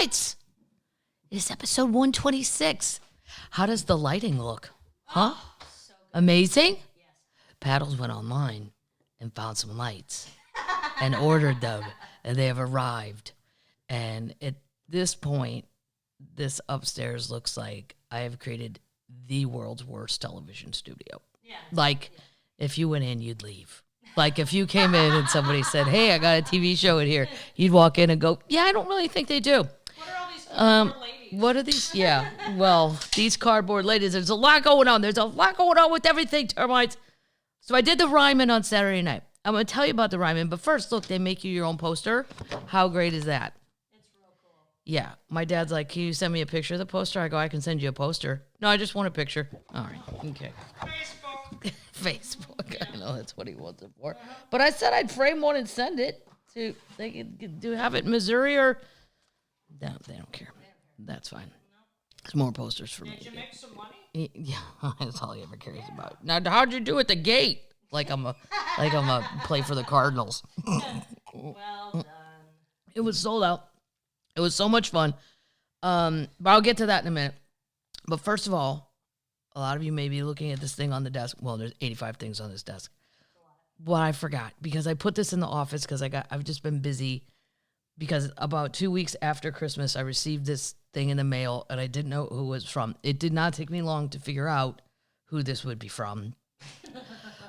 Bites. It is episode 126. How does the lighting look? Huh? So Amazing? yes. Paddles went online and found some lights and ordered them, and they have arrived. And at this point, this upstairs looks like I have created the world's worst television studio. Yeah. Like, if you went in, you'd leave. Like, if you came in and somebody said, hey, I got a TV show in here, you'd walk in and go, yeah, I don't really think they do. What are all these cardboard ladies? What are these? Yeah, well, these cardboard ladies, there's a lot going on. There's a lot going on with everything, termites. So I did the Ryman on Saturday night. I'm going to tell you about the Ryman, but first, look, they make you your own poster. How great is that? It's real cool. Yeah, my dad's like, can you send me a picture of the poster? I go, I can send you a poster. No, I just want a picture. All right, okay. Facebook. Facebook. I know that's what he wants it for. But I said I'd frame one and send it to, they could do have it in Missouri or, no, they don't care. That's fine. There's more posters for me. Did you make some money? Yeah, that's all he ever cares about. Now, how'd you do at the gate? Like I'm a play for the Cardinals. Well done. It was sold out. It was so much fun. But I'll get to that in a minute. But first of all, a lot of you may be looking at this thing on the desk. Well, there's 85 things on this desk. Well, I forgot because I put this in the office because I've just been busy. Because about 2 weeks after Christmas, I received this thing in the mail, and I didn't know who it was from. It did not take me long to figure out who this would be from.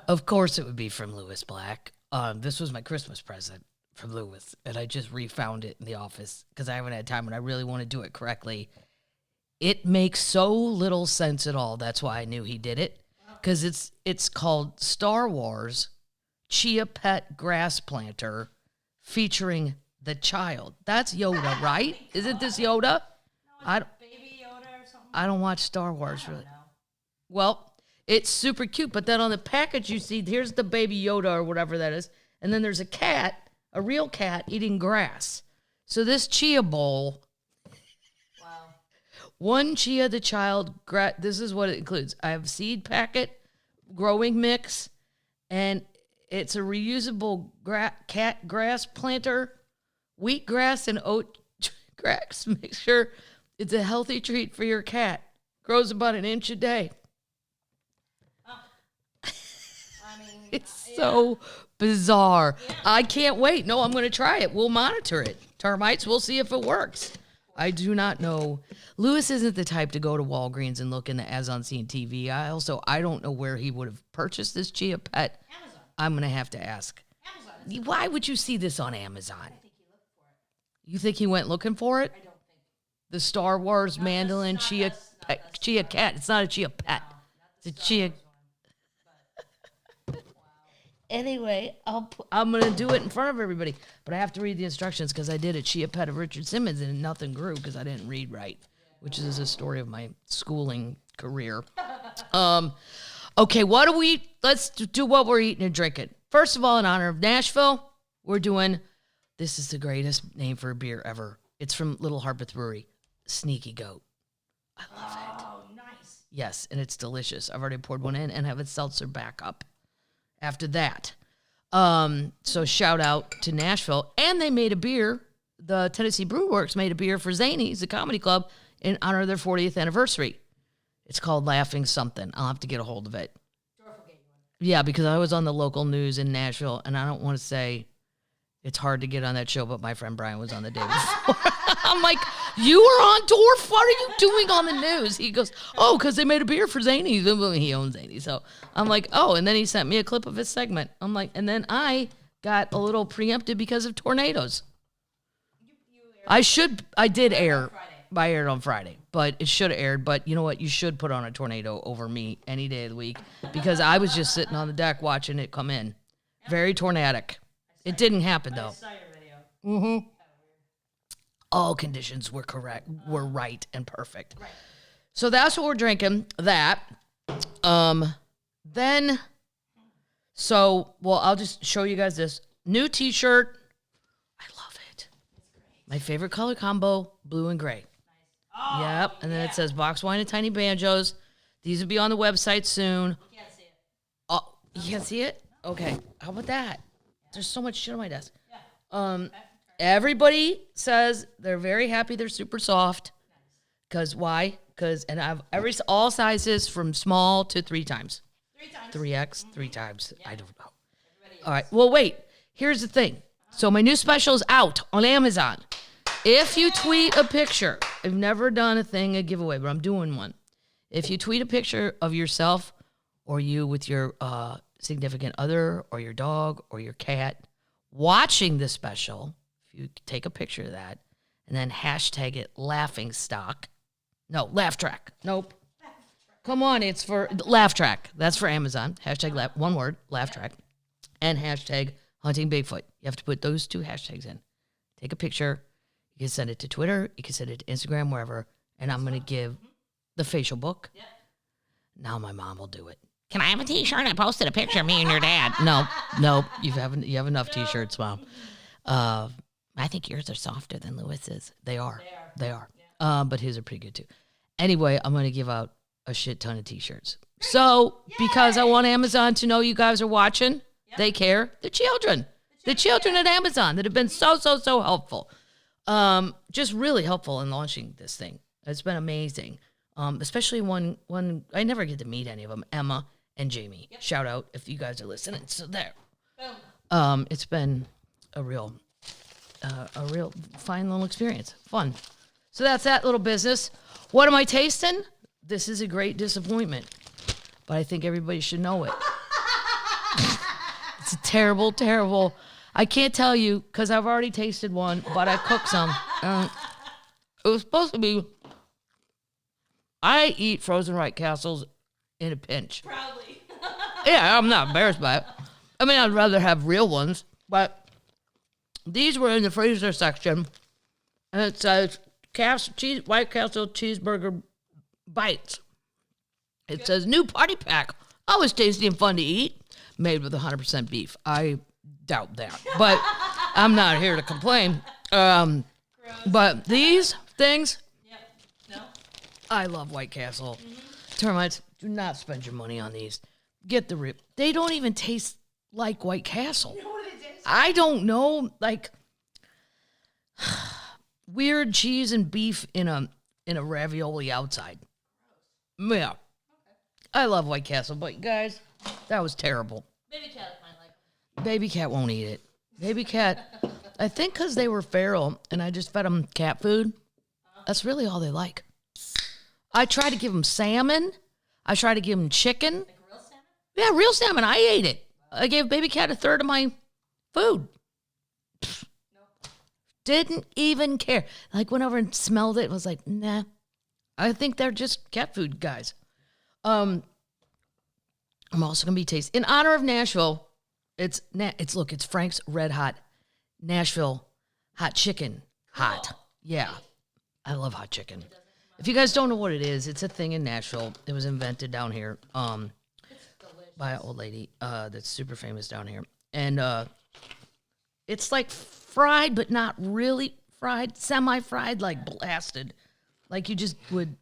Of course, it would be from Lewis Black. This was my Christmas present from Lewis, and I just refound it in the office because I haven't had time, and I really want to do it correctly. It makes so little sense at all. That's why I knew he did it, because it's called Star Wars Chia Pet Grass Planter featuring the child. That's Yoda, right? Isn't this Yoda? No, Baby Yoda or something? I don't watch Star Wars, really. No. Well, it's super cute, but then on the package you see, here's the Baby Yoda or whatever that is, and then there's a cat, a real cat, eating grass. So this chia bowl, Wow. one chia the child, this is what it includes. I have seed packet, growing mix, and it's a reusable cat grass planter, wheatgrass and oat grass mixture. It's a healthy treat for your cat. Grows about an inch a day. I mean, It's so bizarre. Yeah. I can't wait. No, I'm going to try it. We'll monitor it. Termites, we'll see if it works. I do not know. Lewis isn't the type to go to Walgreens and look in the as on scene TV aisle, so I don't know where he would have purchased this chia pet. Amazon. I'm going to have to ask. Amazon. Why would you see this on Amazon? I think he looked for it. You think he went looking for it? I don't think. The Star Wars mandolin chia cat. It's not a chia pet. No, It's a chia. One, but, wow. Anyway, I'm going to do it in front of everybody. But I have to read the instructions because I did a chia pet of Richard Simmons and nothing grew because I didn't read right, which is a story of my schooling career. Okay, let's do what we're eating and drinking. First of all, in honor of Nashville, we're doing, this is the greatest name for a beer ever. It's from Little Harpeth Brewery, Sneaky Goat. I love it. Oh, nice. Yes, and it's delicious. I've already poured one in and have a seltzer backup after that. So shout out to Nashville. And they made a beer. The Tennessee Brew Works made a beer for Zanies, the comedy club, in honor of their 40th anniversary. It's called Laughing Something. I'll have to get a hold of it. Yeah, because I was on the local news in Nashville, and I don't want to say it's hard to get on that show, but my friend Brian was on the day before. I'm like, you were on tour? What are you doing on the news? He goes, oh, because they made a beer for Zanies. He owns Zanies. So I'm like, oh, and then he sent me a clip of his segment. I'm like, and then I got a little preempted because of tornadoes. I did air. I aired on Friday, but it should have aired. But you know what? You should put on a tornado over me any day of the week because I was just sitting on the deck watching it come in. Very tornadic. It didn't happen, though. I saw your video. Mm-hmm. All conditions were correct, were right and perfect. Right. So that's what we're drinking. That. Then, I'll just show you guys this new T-shirt. I love it. My favorite color combo, blue and gray. Oh, yep, and then it says box wine and tiny banjos. These will be on the website soon. You can't see it. Oh, you can't see it? Okay, how about that? There's so much shit on my desk. Yeah. Everybody says they're very happy. They're super soft. Because why? And I've all sizes from small to 3 times. 3X, 3 times. Yeah. I don't know. All right. Well, wait. Here's the thing. So my new special is out on Amazon. If you tweet a picture, I've never done a giveaway, but I'm doing one. If you tweet a picture of yourself or you with your significant other or your dog or your cat watching this special, if you take a picture of that and then hashtag it laughing stock. No, laugh track. Nope. Come on, it's for laugh track. That's for Amazon. Hashtag one word, laugh track. And hashtag hunting Bigfoot. You have to put those 2 hashtags in. Take a picture. You can send it to Twitter. You can send it to Instagram, wherever. And I'm going to give the facial book. Yeah. Now my mom will do it. Can I have a T-shirt? I posted a picture of me and your dad. No. You have enough T-shirts, Mom. I think yours are softer than Lewis's. They are. Yeah. But his are pretty good, too. Anyway, I'm going to give out a shit ton of T-shirts. So, because I want Amazon to know you guys are watching, they care. The children at Amazon that have been so helpful. Just really helpful in launching this thing. It's been amazing. Especially when I never get to meet any of them, Emma and Jamie. Yep. Shout out if you guys are listening. So there. It's been a real fine little experience. Fun. So that's that little business. What am I tasting? This is a great disappointment, but I think everybody should know it. It's a terrible. I can't tell you because I've already tasted one, but I cooked some. It was supposed to be. I eat frozen White Castles in a pinch. Proudly. Yeah, I'm not embarrassed by it. I mean, I'd rather have real ones, but these were in the freezer section, and it says White Castle Cheeseburger Bites. It says new party pack. Always tasty and fun to eat. Made with 100% beef. I doubt that, but I'm not here to complain. But these things, I love White Castle. Termites, do not spend your money on these. Get the rib. They don't even taste like White Castle. You know what it is? I don't know, like weird cheese and beef in a ravioli outside. Yeah. Okay. I love White Castle, but guys, that was terrible. Baby cat might like them. Baby cat won't eat it. Baby cat, I think because they were feral and I just fed them cat food. That's really all they like. I tried to give them salmon. I tried to give them chicken. Like real salmon? Yeah, real salmon. I ate it. I gave baby cat a third of my food. Nope. Didn't even care. Like went over and smelled it and was like, nah. I think they're just cat food guys. I'm also gonna be tasting in honor of Nashville. It's Frank's RedHot Nashville hot chicken. Hot. Cool. Yeah. I love hot chicken. If you guys don't know what it is, it's a thing in Nashville. It was invented down here by an old lady that's super famous down here. And it's like fried, but not really fried, semi-fried, like blasted. Like you just would,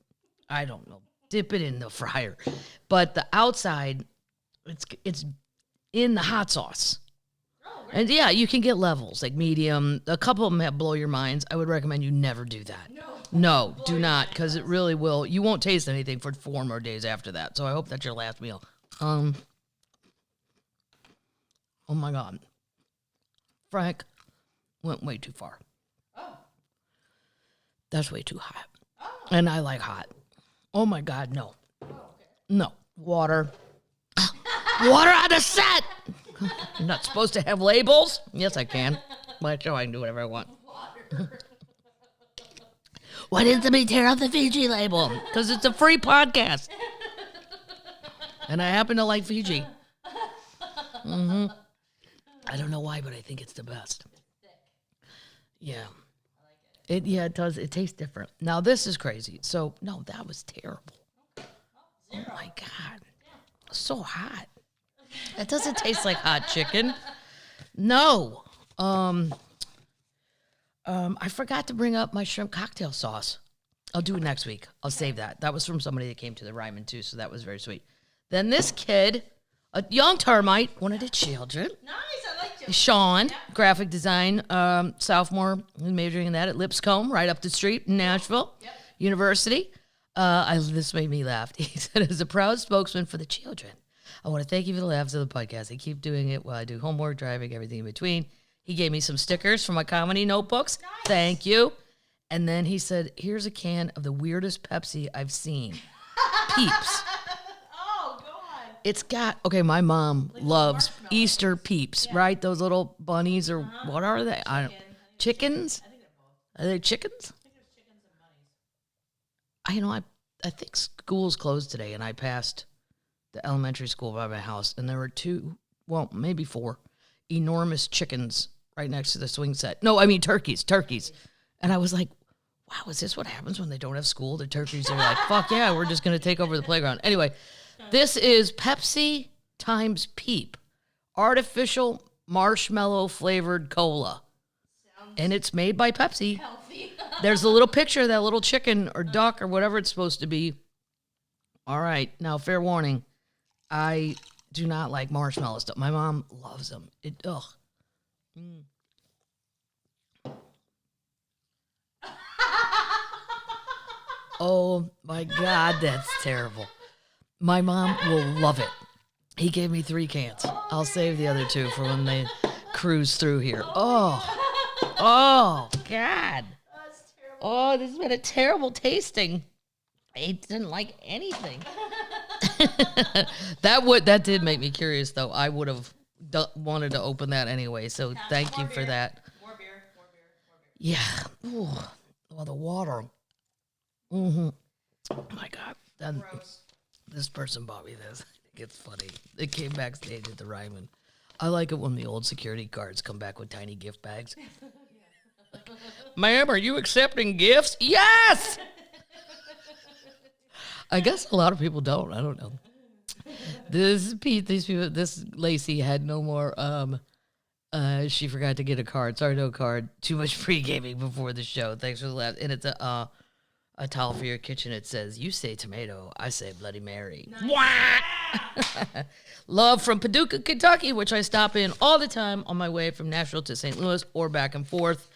I don't know, dip it in the fryer. But the outside, it's in the hot sauce. Oh, really? And yeah, you can get levels, like medium. A couple of them have blow your minds. I would recommend you never do that. No, do not, because it really will. You won't taste anything for 4 more days after that. So I hope that's your last meal. Oh my God. Frank went way too far. Oh. That's way too hot. Oh. And I like hot. Oh my God, no. Oh, okay. No. Water. Water on the set! I'm not supposed to have labels? Yes, I can. But sure, I can do whatever I want. Water. Why didn't somebody tear off the Fiji label? Because it's a free podcast. And I happen to like Fiji. Mm-hmm. I don't know why, but I think it's the best. It's thick. Yeah. I like it. It does. It tastes different. Now, this is crazy. So, no, that was terrible. Oh, Oh, 0. my God. So hot. That doesn't taste like hot chicken. No. I forgot to bring up my shrimp cocktail sauce. I'll do it next week. I'll save that. That was from somebody that came to the Ryman too, so that was very sweet. Then this kid, a young termite, one of the children. Nice. I like Sean, graphic design, sophomore, majoring in that at Lipscomb, right up the street in Nashville University. This made me laugh. He said, as a proud spokesman for the children, I want to thank you for the laughs of the podcast. I keep doing it while I do homework, driving, everything in between. He gave me some stickers for my comedy notebooks. Nice. Thank you. And then he said, here's a can of the weirdest Pepsi I've seen. Peeps. Oh, God. It's got, okay, my mom loves Easter Peeps, right? Those little bunnies or what are they? I don't, chickens? I think they're both. Are they chickens? I think there's chickens and bunnies. I think school's closed today, and I passed the elementary school by my house, and there were 2, well, maybe 4 enormous chickens right next to the swing set. No, I mean turkeys. And I was like, wow, is this what happens when they don't have school? The turkeys are like, fuck yeah, we're just going to take over the playground. Anyway, this is Pepsi times Peep, artificial marshmallow flavored cola. And it's made by Pepsi. Healthy. There's a little picture of that little chicken or duck or whatever it's supposed to be. All right, now fair warning, I do not like marshmallow stuff. My mom loves them. Ugh. Mm. Oh my God, that's terrible. My mom will love it. He gave me 3 cans. I'll save the other 2 for when they cruise through here. Oh God. That's terrible. Oh, this has been a terrible tasting. I didn't like anything. That did make me curious, though. I would have wanted to open that anyway, so thank you for that. More beer. Yeah. Ooh. Oh, the water. Mm-hmm. Oh, my God. Then, this person bought me this. I think it's funny. It came backstage at the Ryman. I like it when the old security guards come back with tiny gift bags. Ma'am, are you accepting gifts? Yes! I guess a lot of people don't. I don't know. This Lacey had no more. She forgot to get a card. Sorry, no card. Too much pre-gaming before the show. Thanks for the laugh. And it's a towel for your kitchen. It says, you say tomato, I say Bloody Mary. Nice. Love from Paducah, Kentucky, which I stop in all the time on my way from Nashville to St. Louis or back and forth.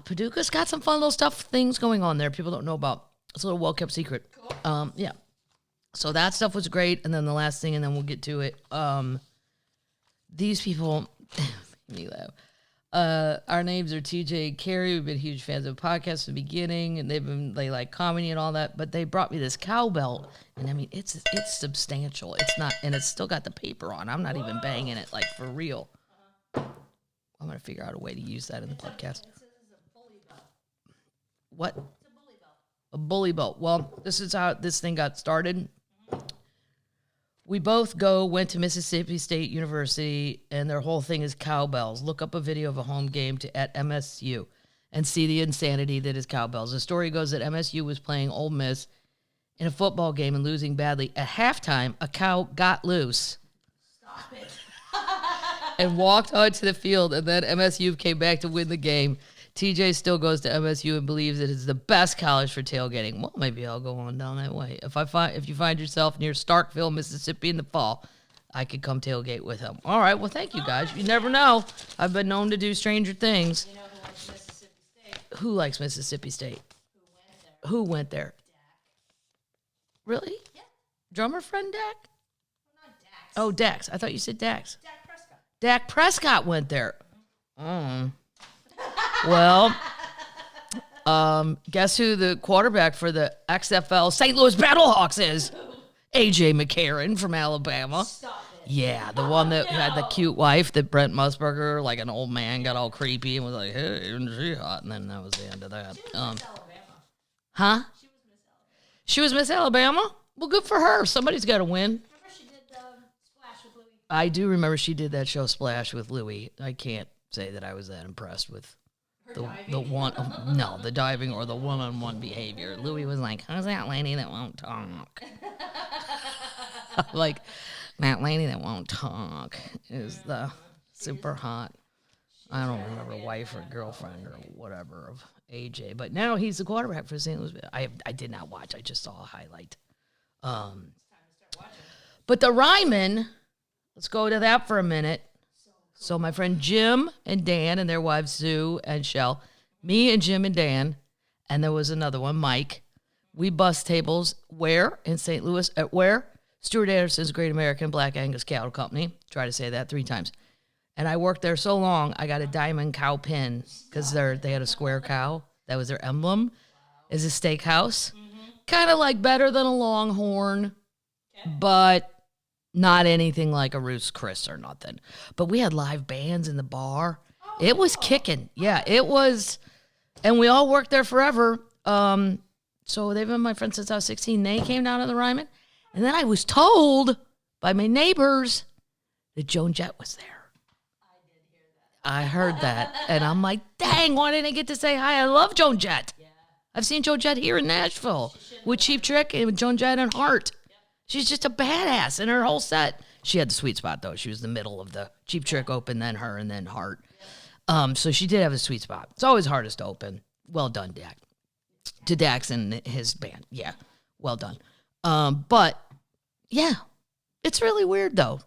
Paducah's got some fun little things going on there people don't know about. It's a little well-kept secret. Cool. Yeah. So that stuff was great. And then the last thing, and then we'll get to it. These people made me laugh. Our names are TJ and Carrie. We've been huge fans of the podcast from the beginning, and they like comedy and all that. But they brought me this cowbell, and I mean it's substantial. It's not, and it's still got the paper on. I'm not even banging it like for real. I'm gonna figure out a way to use that in the podcast. It says it's a bully belt. What? It's a bully belt. A bully belt. Well, this is how this thing got started. We both went to Mississippi State University, and their whole thing is cowbells. Look up a video of a home game at MSU and see the insanity that is cowbells. The story goes that MSU was playing Ole Miss in a football game and losing badly. At halftime, a cow got loose. Stop it. And walked onto the field, and then MSU came back to win the game. TJ still goes to MSU and believes it is the best college for tailgating. Well, maybe I'll go on down that way. If you find yourself near Starkville, Mississippi in the fall, I could come tailgate with him. All right, well, thank you, guys. You never know. I've been known to do stranger things. You know who likes Mississippi State? Who likes Mississippi State? Who went there? Dak. Really? Yeah. Drummer friend Dak? Well, not Dax. Oh, Dax. I thought you said Dax. Dak Prescott. Dak Prescott went there. Well, guess who the quarterback for the XFL St. Louis Battlehawks is? A.J. McCarron from Alabama. Stop it. Yeah, the one that had the cute wife that Brent Musburger, like an old man, got all creepy and was like, hey, isn't she hot? And then that was the end of that. She was Miss Alabama. Huh? She was Miss Alabama. She was Miss Alabama? Well, good for her. Somebody's got to win. Remember she did Splash with Louis? I do remember she did that show Splash with Louis. I can't say that I was that impressed with the diving or the one-on-one behavior. Louis was like, who's that lady that won't talk? Like, that lady that won't talk is the super hot, I don't remember, wife or girlfriend or whatever of AJ. But now he's the quarterback for St. Louis. I did not watch. I just saw a highlight. It's time to start watching. But the Ryman, let's go to that for a minute. So So my friend Jim and Dan and their wives Sue and Shell, me and Jim and Dan, and there was another one, Mike. We bus tables where in St. Louis at where Stuart Anderson's Great American Black Angus Cattle Company. Try to say that 3 times. And I worked there so long, I got a diamond cow pin because they had a square cow. That was their emblem. Is a steakhouse. Kind of like better than a Longhorn, but not anything like a Ruth's Chris or nothing. But we had live bands in the bar. It was kicking. Yeah, it was. And we all worked there forever. So they've been my friends since I was 16. They came down to the Ryman. And then I was told by my neighbors that Joan Jett was there. I heard that. And I'm like, dang, why didn't I get to say hi? I love Joan Jett. Yeah. I've seen Joan Jett here in Nashville with Cheap Trick and with Joan Jett and Heart. She's just a badass in her whole set. She had the sweet spot, though. She was the middle of the Cheap Trick open, then her, and then Heart. So she did have a sweet spot. It's always hardest to open. Well done, Dak. To Dax and his band. Yeah, well done. But, yeah, it's really weird, though.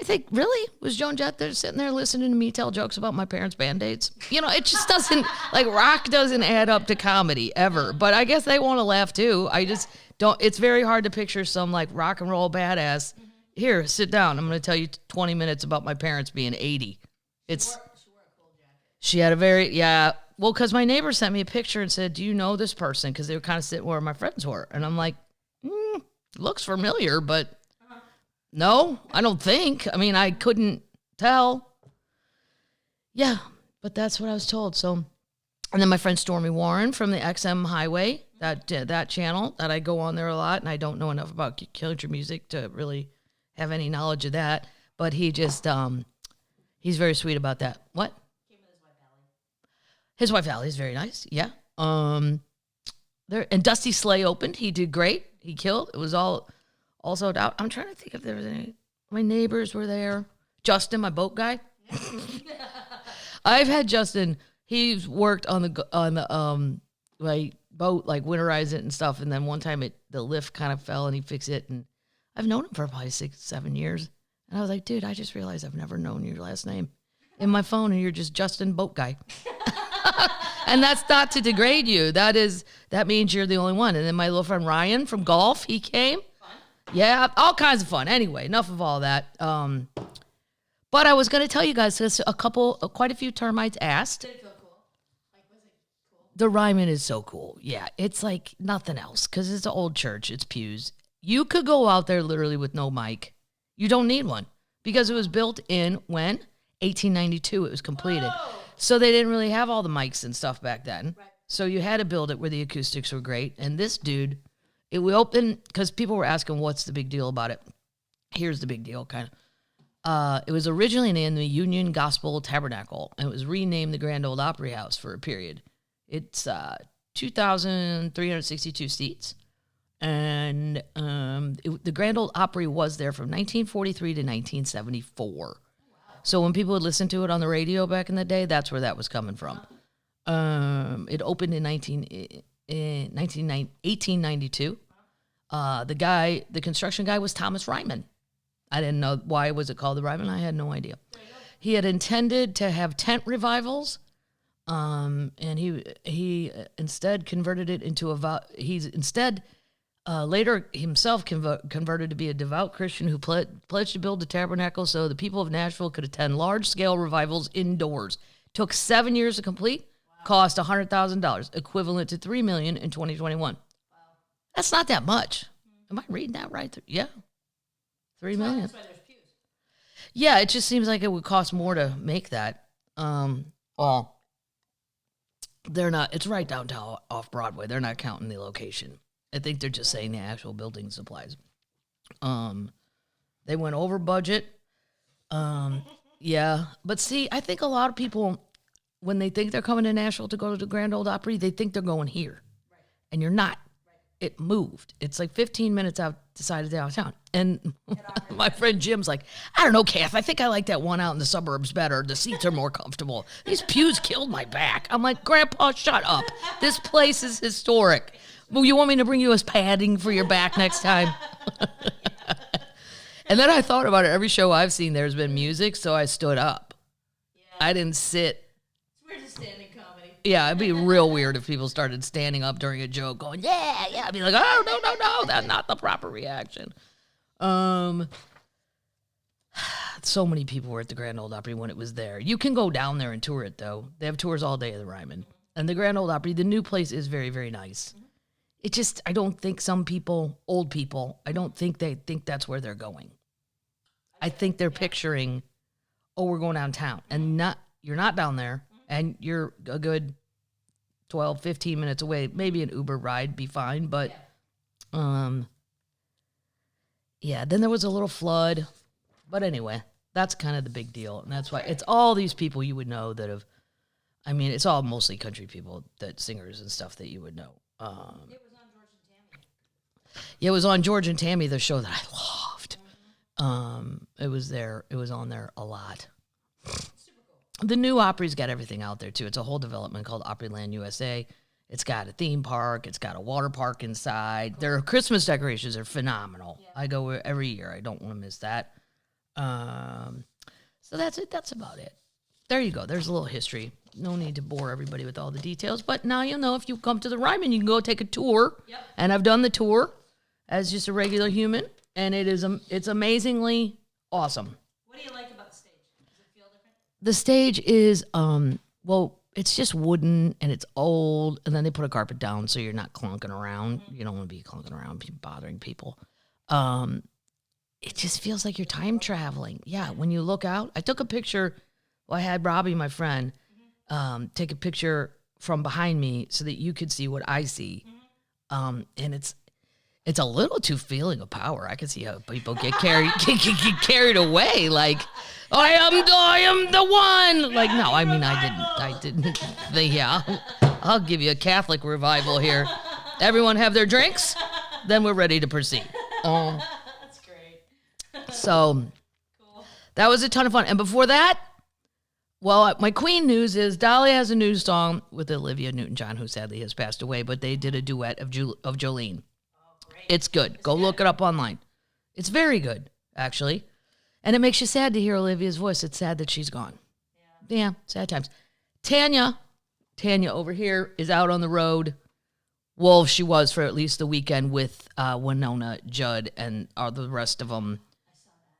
I think, really? Was Joan Jett there sitting there listening to me tell jokes about my parents' Band-Aids? You know, it just doesn't, like, rock doesn't add up to comedy, ever. But I guess they want to laugh, too. I just don't, it's very hard to picture some, like, rock and roll badass. Here, sit down. I'm going to tell you 20 minutes about my parents being 80. It's, She wore a cool jacket. she had a very, yeah, well, because my neighbor sent me a picture and said, do you know this person? Because they were kind of sitting where my friends were. And I'm like, looks familiar, but no, I don't think. I mean, I couldn't tell. Yeah, but that's what I was told. So, and then my friend Stormy Warren from the XM Highway, that channel that I go on there a lot, and I don't know enough about country music to really have any knowledge of that. But he just, he's very sweet about that. What? Came with his wife, Allie. His wife Allie is very nice. Yeah. There and Dusty Slay opened. He did great. He killed. It was all sold out. I'm trying to think if there was any. My neighbors were there. Justin, my boat guy. I've had Justin. He's worked on the like boat, like winterize it and stuff. And then one time the lift kind of fell and he fixed it. And I've known him for probably 6-7 years. And I was like, dude, I just realized I've never known your last name in my phone, and you're just Justin Boat Guy. And that's not to degrade you. That means you're the only one. And then my little friend Ryan from golf, he came. Fun. Yeah, all kinds of fun. Anyway, enough of all that. But I was going to tell you guys, because quite a few termites asked. Did it feel cool? Like, was it cool? The Ryman is so cool. Yeah, it's like nothing else, because it's an old church. It's pews. You could go out there literally with no mic. You don't need one, because it was built in when? 1892 it was completed. Whoa. So they didn't really have all the mics and stuff back then. Right. So you had to build it where the acoustics were great. And this dude, we opened, because people were asking what's the big deal about it. Here's the big deal, kind of. It was originally in the Union Gospel Tabernacle, and it was renamed the Grand Ole Opry House for a period. It's 2,362 seats. And the Grand Ole Opry was there from 1943 to 1974. So when people would listen to it on the radio back in the day, that's where that was coming from. It opened in 1892. The construction guy was Thomas Ryman. I didn't know why was it called the Ryman. I had no idea. He had intended to have tent revivals, and he instead converted it into later himself converted to be a devout Christian who pledged to build a tabernacle so the people of Nashville could attend large-scale revivals indoors. Took 7 years to complete, cost $100,000, equivalent to $3 million in 2021. Wow. That's not that much. Am I reading that right? Yeah, $3 million. That's why there's pews. Yeah, it just seems like it would cost more to make that. Well, they're not. It's right downtown off Broadway. They're not counting the location. I think they're just saying the actual building supplies. They went over budget. Yeah. But see, I think a lot of people, when they think they're coming to Nashville to go to the Grand Ole Opry, they think they're going here. Right. And you're not. Right. It moved. It's like 15 minutes outside of downtown. And my friend Jim's like, I don't know, Kath. I think I like that one out in the suburbs better. The seats are more comfortable. These pews killed my back. I'm like, Grandpa, shut up. This place is historic. Well, you want me to bring you as padding for your back next time? And then I thought about it. Every show I've seen, there's been music, so I stood up. Yeah. I didn't sit. It's weird to stand in comedy. Yeah, it'd be real weird if people started standing up during a joke going, yeah, yeah. I'd be like, oh, no, that's not the proper reaction. So many people were at the Grand Ole Opry when it was there. You can go down there and tour it, though. They have tours all day at the Ryman. And the Grand Ole Opry, the new place is very, very nice. It just, I don't think some people, old people, I don't think they think that's where they're going. I think they're picturing, oh, we're going downtown. And you're not down there, and you're a good 12, 15 minutes away. Maybe an Uber ride be fine, but, yeah, then there was a little flood. But anyway, that's kind of the big deal. And that's why it's all these people you would know that have, I mean, it's all mostly country people, that singers and stuff that you would know. It was on George and Tammy. Yeah, it was on George and Tammy, the show that I loved. It was there. It was on there a lot. Super cool. The new Opry's got everything out there, too. It's a whole development called Opryland USA. It's got a theme park. It's got a water park inside. Cool. Their Christmas decorations are phenomenal. Yeah. I go every year. I don't want to miss that. So that's it. That's about it. There you go. There's a little history. No need to bore everybody with all the details, but now you'll know if you come to the Ryman, you can go take a tour. Yep. And I've done the tour as just a regular human, and it's amazingly awesome. What do you like about the stage? Does it feel different? The stage is, well, it's just wooden and it's old, and then they put a carpet down so you're not clunking around. You don't want to be clunking around, bothering people. It just feels like you're time traveling. Yeah, when you look out. I took a picture. Well, I had Robbie, my friend, take a picture from behind me so that you could see what I see. And it's a little too feeling of power. I can see how people get carried away. Like, I am the one. Like, no, I mean, I didn't. Yeah, I'll give you a Catholic revival here. Everyone have their drinks, then we're ready to proceed. That's great. So Cool. That was a ton of fun. And before that, well, my Queen news is Dolly has a new song with Olivia Newton-John, who sadly has passed away, but they did a duet of Jolene. Oh, great. It's good. Go look it up online. It's very good, actually. And it makes you sad to hear Olivia's voice. It's sad that she's gone. Yeah, sad times. Tanya over here is out on the road. Well, she was for at least the weekend with Winona, Judd, and all the rest of them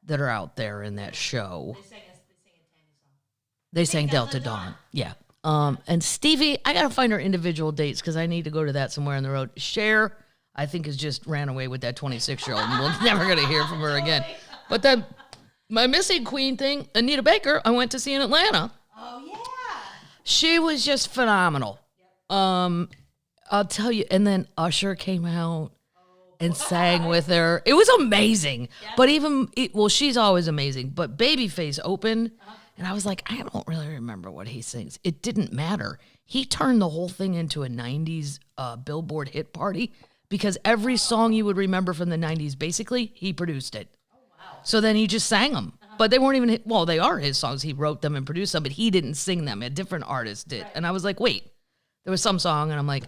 that are out there in that show. They sang a Tanya song. They sang Delta Dawn. Yeah. And Stevie, I got to find her individual dates because I need to go to that somewhere on the road. Cher, I think, has just ran away with that 26-year-old. And we're never going to hear from her again. But then my missing Queen thing, Anita Baker, I went to see in Atlanta. Oh, yeah. She was just phenomenal. Yep. I'll tell you. And then Usher came out and sang with her. It was amazing. Yep. But she's always amazing. But Babyface opened, and I was like, I don't really remember what he sings. It didn't matter. He turned the whole thing into a 90s Billboard hit party because every song you would remember from the 90s, basically, he produced it. Oh, wow. So then he just sang them. But they weren't even, they are his songs. He wrote them and produced them, but he didn't sing them. A different artist did. Right. And I was like, wait, there was some song, and I'm like,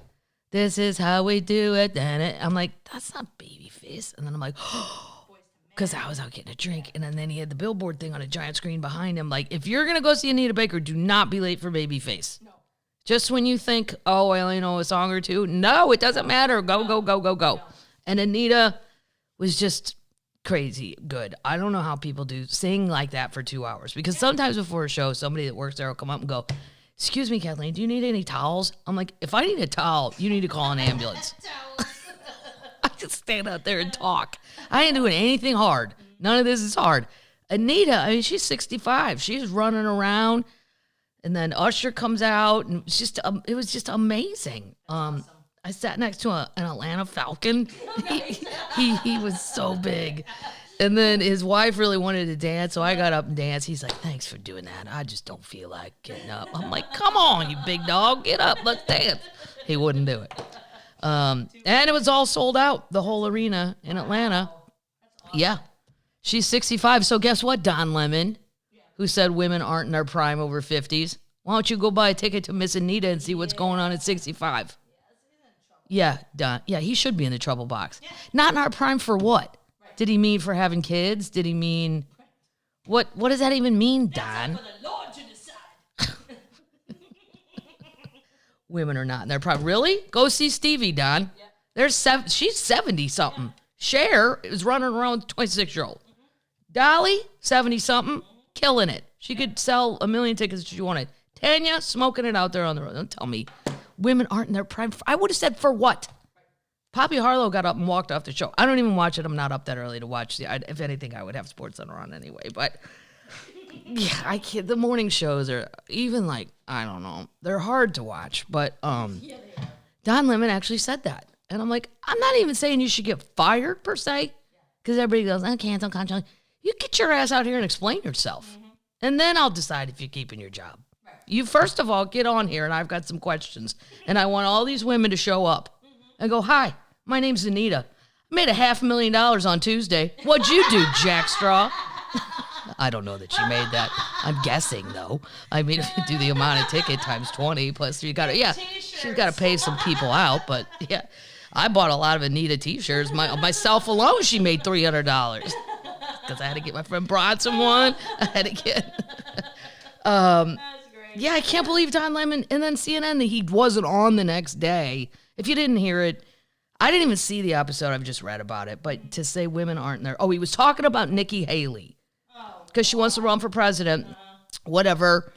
this is how we do it. Then I'm like, that's not Babyface. And then I'm like, because I was out getting a drink. And then he had the Billboard thing on a giant screen behind him. Like, if you're going to go see Anita Baker, do not be late for Babyface. No. Just when you think, oh, I only know a song or two. No, it doesn't matter. Go. No. And Anita was just crazy good. I don't know how people do sing like that for 2 hours. Because sometimes before a show, somebody that works there will come up and go, excuse me, Kathleen, do you need any towels? I'm like, if I need a towel, you need to call an ambulance. I just stand out there and talk. I ain't doing anything hard. None of this is hard. Anita, I mean, she's 65. She's running around. And then Usher comes out, and it was just amazing. Awesome. I sat next to an Atlanta Falcon. He was so big. And then his wife really wanted to dance, so I got up and danced. He's like, thanks for doing that. I just don't feel like getting up. I'm like, come on, you big dog. Get up. Let's dance. He wouldn't do it. And it was all sold out, the whole arena in Atlanta. Awesome. Yeah. She's 65. So guess what, Don Lemon, who said women aren't in their prime over 50s? Why don't you go buy a ticket to Miss Anita and see what's going on at 65? Yeah, Don. Yeah, he should be in the trouble box. Yeah. Not in our prime for what? Right. Did he mean for having kids? Did he mean what does that even mean, Don? For the Lord to decide. Women are not in their prime. Really? Go see Stevie, Don. Yep. She's 70 something. Cher is running around with a 26-year-old. Dolly, 70 something, killing it. She could sell 1 million tickets if she wanted. Tanya, smoking it out there on the road. Don't tell me women aren't in their prime. I would have said for what? Poppy Harlow got up and walked off the show. I don't even watch it. I'm not up that early to watch. If anything, I would have SportsCenter on anyway. But yeah, I can't. The morning shows are even like, I don't know. They're hard to watch. But Yeah, they are. Don Lemon actually said that. And I'm like, I'm not even saying you should get fired per se. Because everybody goes, I can't, you get your ass out here and explain yourself. And then I'll decide if you're keeping your job. Right. You first of all get on here and I've got some questions. And I want all these women to show up and go, hi, my name's Anita. I made $500,000 on Tuesday. What'd you do, Jackstraw? I don't know that she made that. I'm guessing though. I mean, if you do the amount of ticket times 20 plus you got to, she's got to pay some people out. But yeah, I bought a lot of Anita t-shirts. Myself alone, she made $300 because I had to get my friend Bronson one. I had to get. That's great. Yeah, I can't believe Don Lemon. And then CNN, he wasn't on the next day. If you didn't hear it, I didn't even see the episode. I've just read about it. But to say women aren't there. Oh, he was talking about Nikki Haley because she wants to run for president. Whatever.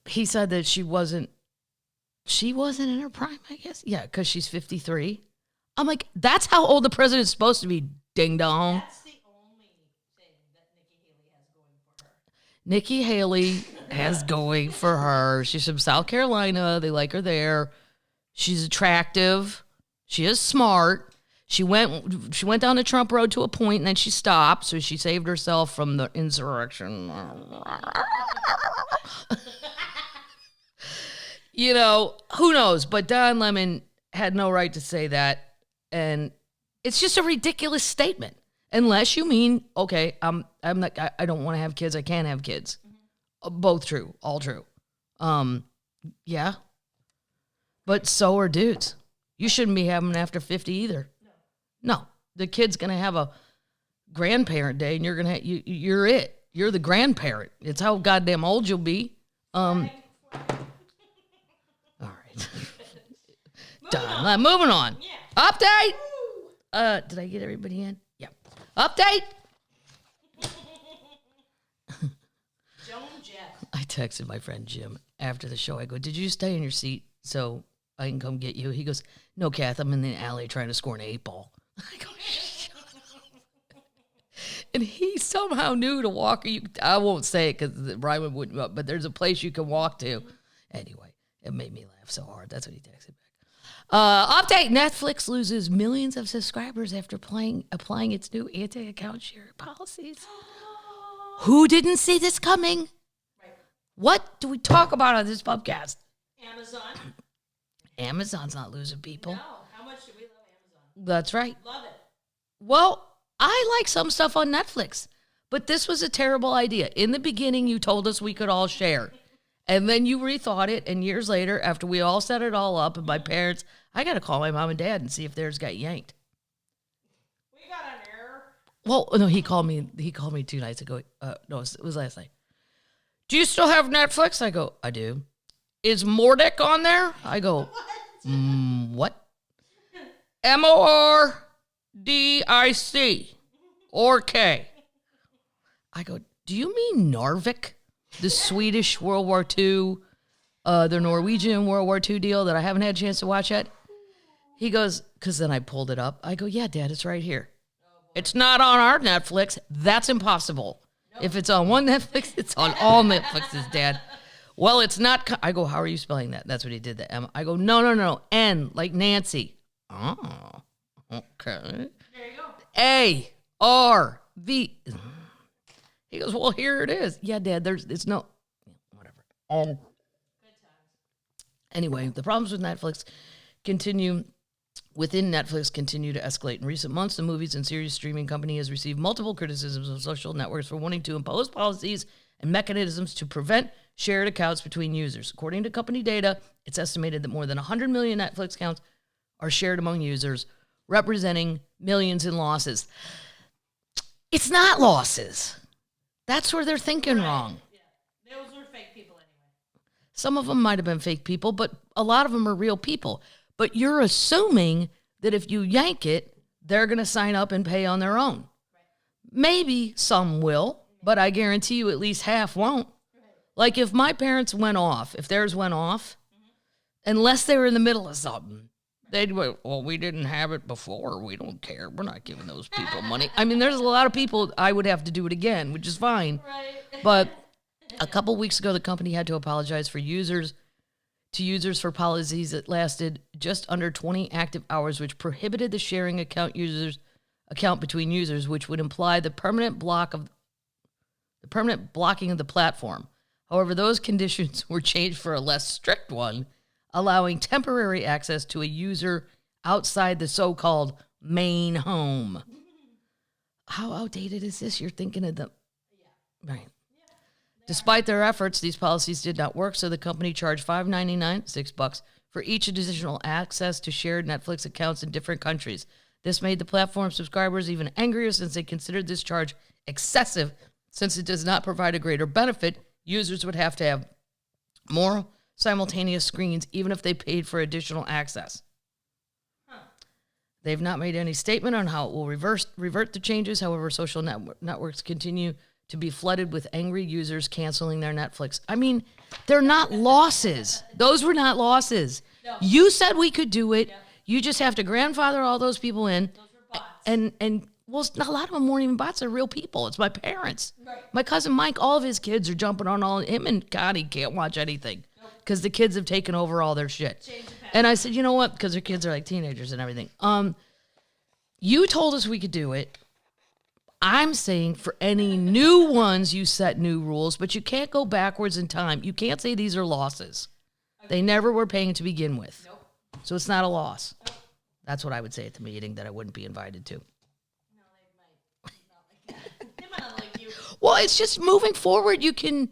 He said that she wasn't in her prime, I guess. Yeah, because she's 53. I'm like, that's how old the president's supposed to be, ding dong. That's the only thing that Nikki Haley has going for her. She's from South Carolina. They like her there. She's attractive. She is smart. She went down the Trump road to a point, and then she stopped, so she saved herself from the insurrection. You know, who knows? But Don Lemon had no right to say that, and it's just a ridiculous statement. Unless you mean, okay, I'm not. I don't want to have kids. I can't have kids. Both true. All true. Yeah. But so are dudes. You shouldn't be having them after 50 either. No. The kid's gonna have a grandparent day, and you're it. You're the grandparent. It's how goddamn old you'll be. All right. Done. Moving on. Yeah. Update. Did I get everybody in? Yeah. Update. Joan Jett. I texted my friend Jim after the show. I go, did you stay in your seat so I can come get you? He goes, no, Kath, I'm in the alley trying to score an 8-ball. I go, shut up. And he somehow knew to walk. I won't say it because Ryman wouldn't, but there's a place you can walk to. Anyway, it made me laugh so hard. That's what he texted back. Update, Netflix loses millions of subscribers after applying its new anti-account sharing policies. Who didn't see this coming? Right. What do we talk about on this podcast? Amazon. Amazon's not losing people. No. How much do we love Amazon? That's right. Love it. Well, I like some stuff on Netflix, but this was a terrible idea. In the beginning, you told us we could all share. And then you rethought it, and years later, after we all set it all up, and my parents, I got to call my mom and dad and see if theirs got yanked. We got an error. Well, no, he called me 2 nights ago. No, it was last night. Do you still have Netflix? I go, I do. Is Mordic on there? I go, what? MORDIC or K. I go, do you mean Narvik? The Swedish World War II, the Norwegian World War II deal that I haven't had a chance to watch yet. He goes, because then I pulled it up. I go, yeah, Dad, it's right here. It's not on our Netflix. That's impossible. Nope. If it's on one Netflix, it's on all Netflixes, Dad. Well, it's not. I go, how are you spelling that? That's what he did. The M. I go, no. N, like Nancy. Oh, okay. There you go. ARV. He goes, well, here it is. Yeah, Dad, it's no, whatever. Good times. Anyway, the problems with Netflix continue to escalate. In recent months, the movies and series streaming company has received multiple criticisms of social networks for wanting to impose policies and mechanisms to prevent shared accounts between users. According to company data, it's estimated that more than 100 million Netflix accounts are shared among users, representing millions in losses. It's not losses. That's where they're thinking wrong. Yeah. Those were fake people anyway. Some of them might have been fake people, but a lot of them are real people. But you're assuming that if you yank it, they're going to sign up and pay on their own. Right. Maybe some will, but I guarantee you at least half won't. Right. Like if my parents went off, if theirs went off, unless they were in the middle of something, they'd go, well, we didn't have it before. We don't care. We're not giving those people money. I mean, there's a lot of people I would have to do it again, which is fine. Right. But a couple weeks ago, the company had to apologize for users for policies that lasted just under 20 active hours, which prohibited the sharing account between users, which would imply the permanent blocking of the platform. However, those conditions were changed for a less strict one, allowing temporary access to a user outside the so-called main home. How outdated is this? You're thinking of the... Yeah. Right. Yeah. Despite their efforts, these policies did not work, so the company charged $5.99, $6, for each additional access to shared Netflix accounts in different countries. This made the platform subscribers even angrier since they considered this charge excessive. Since it does not provide a greater benefit, users would have to have more simultaneous screens, even if they paid for additional access. They've not made any statement on how it will revert the changes. However, social networks continue to be flooded with angry users canceling their Netflix. I mean, they're not losses. Those were not losses. No. You said we could do it. Yep. You just have to grandfather all those people in. Those were bots. And well, a lot of them weren't even bots. They're real people. It's my parents. Right. My cousin Mike, all of his kids are jumping on all him, and God, he can't watch anything. Because the kids have taken over all their shit. And I said, you know what? Because their kids are like teenagers and everything. You told us we could do it. I'm saying for any new ones, you set new rules, but you can't go backwards in time. You can't say these are losses. Okay. They never were paying to begin with. Nope. So it's not a loss. Nope. That's what I would say at the meeting that I wouldn't be invited to. No, they might not like that. They might not like you. Well, it's just moving forward. You can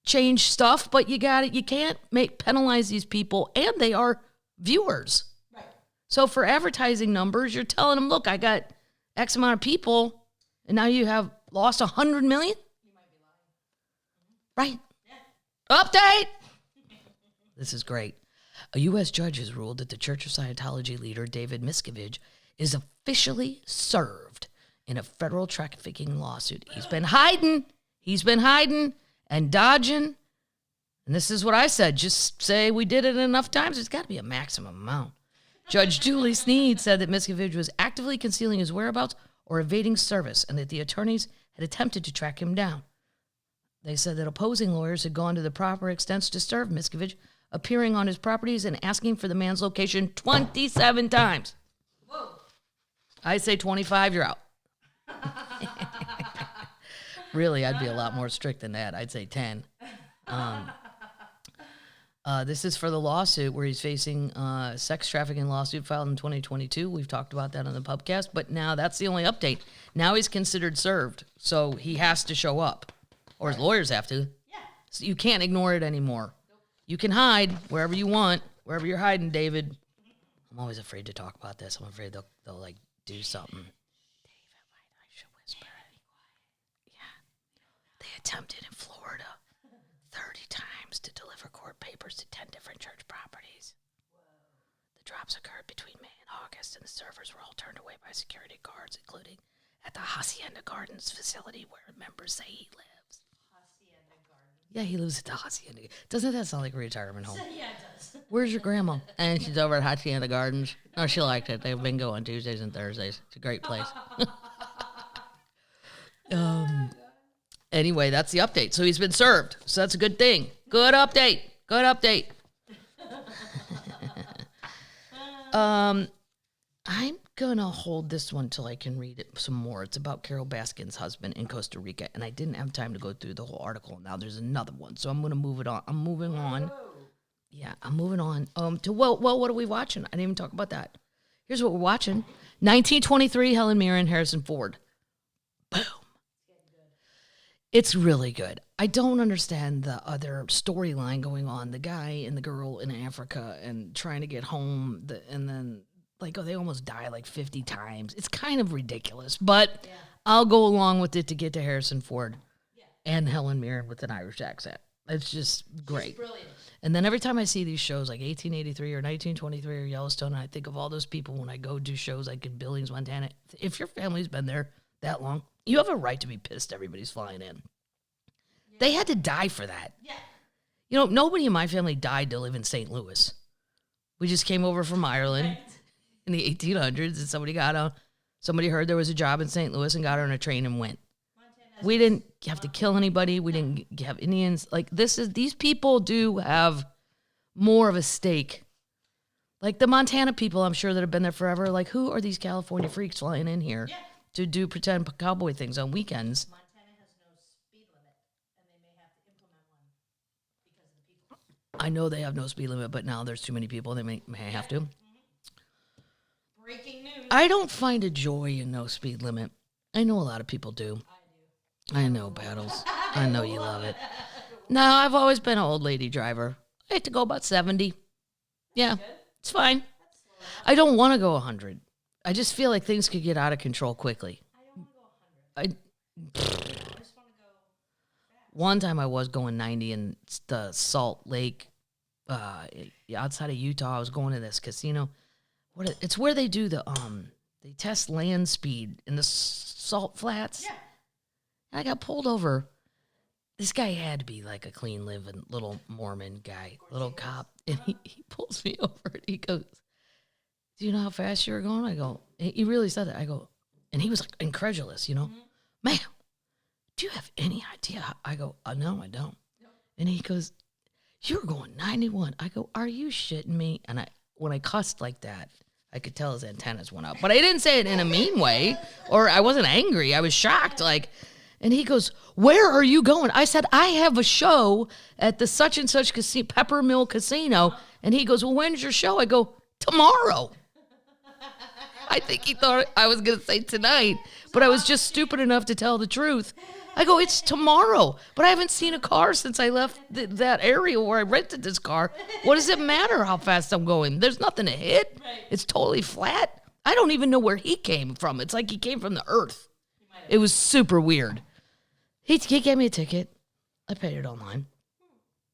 change stuff, but you can't penalize these people, and they are viewers. Right. So for advertising numbers, you're telling them, look, I got X amount of people, and now you have lost 100 million? You might be lying. Right. Yeah. Update! This is great. A U.S. judge has ruled that the Church of Scientology leader, David Miscaviage, is officially served in a federal trafficking lawsuit. He's been hiding and dodging. And this is what I said. Just say we did it enough times. There's got to be a maximum amount. Judge Julie Sneed said that Miscaviage was actively concealing his whereabouts or evading service, and that the attorneys had attempted to track him down. They said that opposing lawyers had gone to the proper extents to serve Miscaviage, appearing on his properties and asking for the man's location 27 times. Whoa. I say 25, you're out. Really, I'd be a lot more strict than that. I'd say 10. This is for the lawsuit where he's facing a sex trafficking lawsuit filed in 2022. We've talked about that on the Pubcast, but now that's the only update. Now he's considered served, so he has to show up, or his lawyers have to. Yeah. So you can't ignore it anymore. Nope. You can hide wherever you want, wherever you're hiding, David. I'm always afraid to talk about this. I'm afraid they'll like do something. Attempted in Florida 30 times to deliver court papers to 10 different church properties. Whoa. The drops occurred between May and August, and the servers were all turned away by security guards, including at the Hacienda Gardens facility where members say he lives. Hacienda Gardens? Yeah, he lives at the Hacienda. Doesn't that sound like a retirement home? Yeah, it does. Where's your grandma? And she's over at Hacienda Gardens. Oh, she liked it. They've been going Tuesdays and Thursdays. It's a great place. Anyway, that's the update. So he's been served. So that's a good thing. Good update. Good update. I'm going to hold this one till I can read it some more. It's about Carol Baskin's husband in Costa Rica, and I didn't have time to go through the whole article. Now there's another one, so I'm going to move it on. I'm moving on. Yeah, I'm moving on. What are we watching? I didn't even talk about that. Here's what we're watching. 1923, Helen Mirren, Harrison Ford. Boom. It's really good. I don't understand the other storyline going on. The guy and the girl in Africa and trying to get home, and then like, oh, they almost die like 50 times. It's kind of ridiculous, but I'll go along with it to get to Harrison Ford and Helen Mirren with an Irish accent. It's just great. She's brilliant. And then every time I see these shows like 1883 or 1923 or Yellowstone, and I think of all those people when I go do shows like in Billings, Montana. If your family's been there that long, you have a right to be pissed everybody's flying in. Yeah. They had to die for that. Yeah. You know, nobody in my family died to live in St. Louis. We just came over from Ireland in the 1800s, and somebody heard there was a job in St. Louis and got on a train and went. We didn't have to kill anybody. We didn't have Indians. Like, these people do have more of a stake. Like the Montana people, I'm sure, that have been there forever. Like, who are these California freaks flying in here to do pretend cowboy things on weekends? Montana has no speed limit, and they may have to implement one because of the people. I know they have no speed limit, but now there's too many people. They may have to. Mm-hmm. Breaking news. I don't find a joy in no speed limit. I know a lot of people do. I know, Battles. I know you love it. No, I've always been an old lady driver. I had to go about 70. Yeah, it's fine. I don't want to go 100. I just feel like things could get out of control quickly. I don't want to go 100. I just want to go fast. One time I was going 90 in the Salt Lake, outside of Utah. I was going to this casino. It's where they do they test land speed in the salt flats. Yeah. And I got pulled over. This guy had to be like a clean living little Mormon guy, little cop. And he pulls me over and he goes, do you know how fast you were going? I go, he really said that. I go, and he was like incredulous, you know. Mm-hmm. Ma'am, do you have any idea? I go, no, I don't. Nope. And he goes, you're going 91. I go, are you shitting me? And when I cussed like that, I could tell his antennas went up. But I didn't say it in a mean way, or I wasn't angry. I was shocked, like. And he goes, where are you going? I said, I have a show at the such and such casino, Peppermill Casino. And he goes, well, when's your show? I go, tomorrow. I think he thought I was going to say tonight, but I was just stupid enough to tell the truth. I go, it's tomorrow, but I haven't seen a car since I left that area where I rented this car. What does it matter how fast I'm going? There's nothing to hit. It's totally flat. I don't even know where he came from. It's like he came from the earth. It was super weird. He gave me a ticket. I paid it online.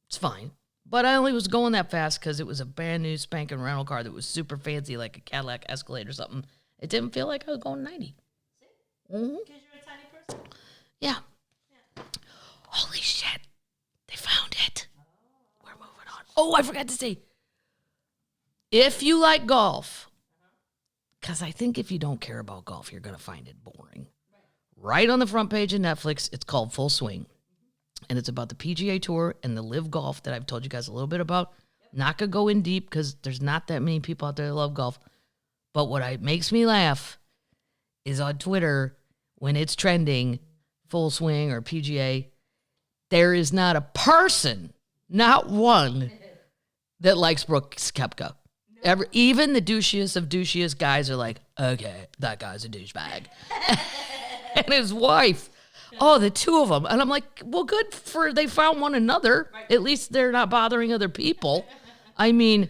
It's fine. But I only was going that fast because it was a brand new spanking rental car that was super fancy, like a Cadillac Escalade or something. It didn't feel like I was going 90. See? Because you're a tiny person. Yeah. Holy shit. They found it. We're moving on. Oh, I forgot to say, if you like golf, because I think if you don't care about golf, you're going to find it boring. Right on the front page of Netflix, it's called Full Swing. And it's about the PGA Tour and the Live Golf that I've told you guys a little bit about. Not going to go in deep because there's not that many people out there that love golf. But what makes me laugh is on Twitter, when it's trending, Full Swing or PGA, there is not a person, not one, that likes Brooks Koepka. Even the douchiest of douchiest guys are like, okay, that guy's a douchebag. And his wife. Oh, the two of them. And I'm like, well, good for they found one another. Right. At least they're not bothering other people. I mean,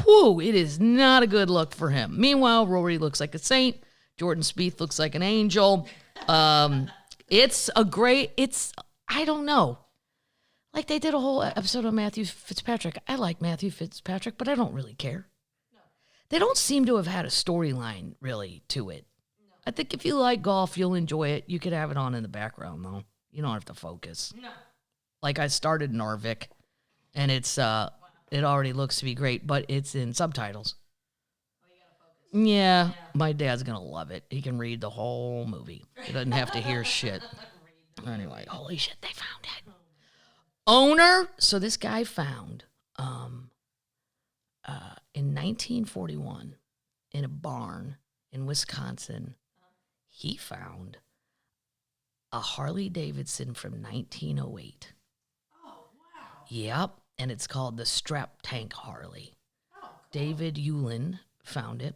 whew, it is not a good look for him. Meanwhile, Rory looks like a saint. Jordan Spieth looks like an angel. I don't know. Like they did a whole episode on Matthew Fitzpatrick. I like Matthew Fitzpatrick, but I don't really care. No. They don't seem to have had a storyline really to it. I think if you like golf, you'll enjoy it. You could have it on in the background, though. You don't have to focus. No. Like I started Narvik, and it's it already looks to be great, but it's in subtitles. Oh, you gotta focus. Yeah, my dad's gonna love it. He can read the whole movie. He doesn't have to hear shit. Anyway, holy shit, they found it. Owner. So this guy found in 1941 in a barn in Wisconsin. He found a Harley Davidson from 1908. Oh, wow. Yep, and it's called the Strap Tank Harley. Oh, cool. David Ulen found it.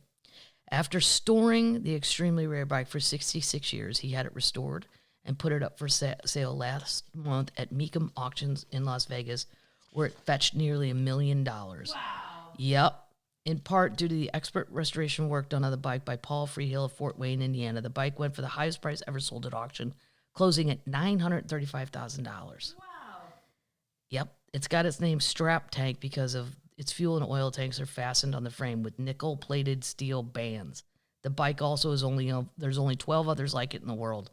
After storing the extremely rare bike for 66 years, he had it restored and put it up for sale last month at Mecum Auctions in Las Vegas, where it fetched nearly $1 million. Wow. Yep. In part due to the expert restoration work done on the bike by Paul Freehill of Fort Wayne, Indiana, the bike went for the highest price ever sold at auction, closing at $935,000. Wow. Yep. It's got its name Strap Tank because of its fuel and oil tanks are fastened on the frame with nickel-plated steel bands. The bike also is there's only 12 others like it in the world,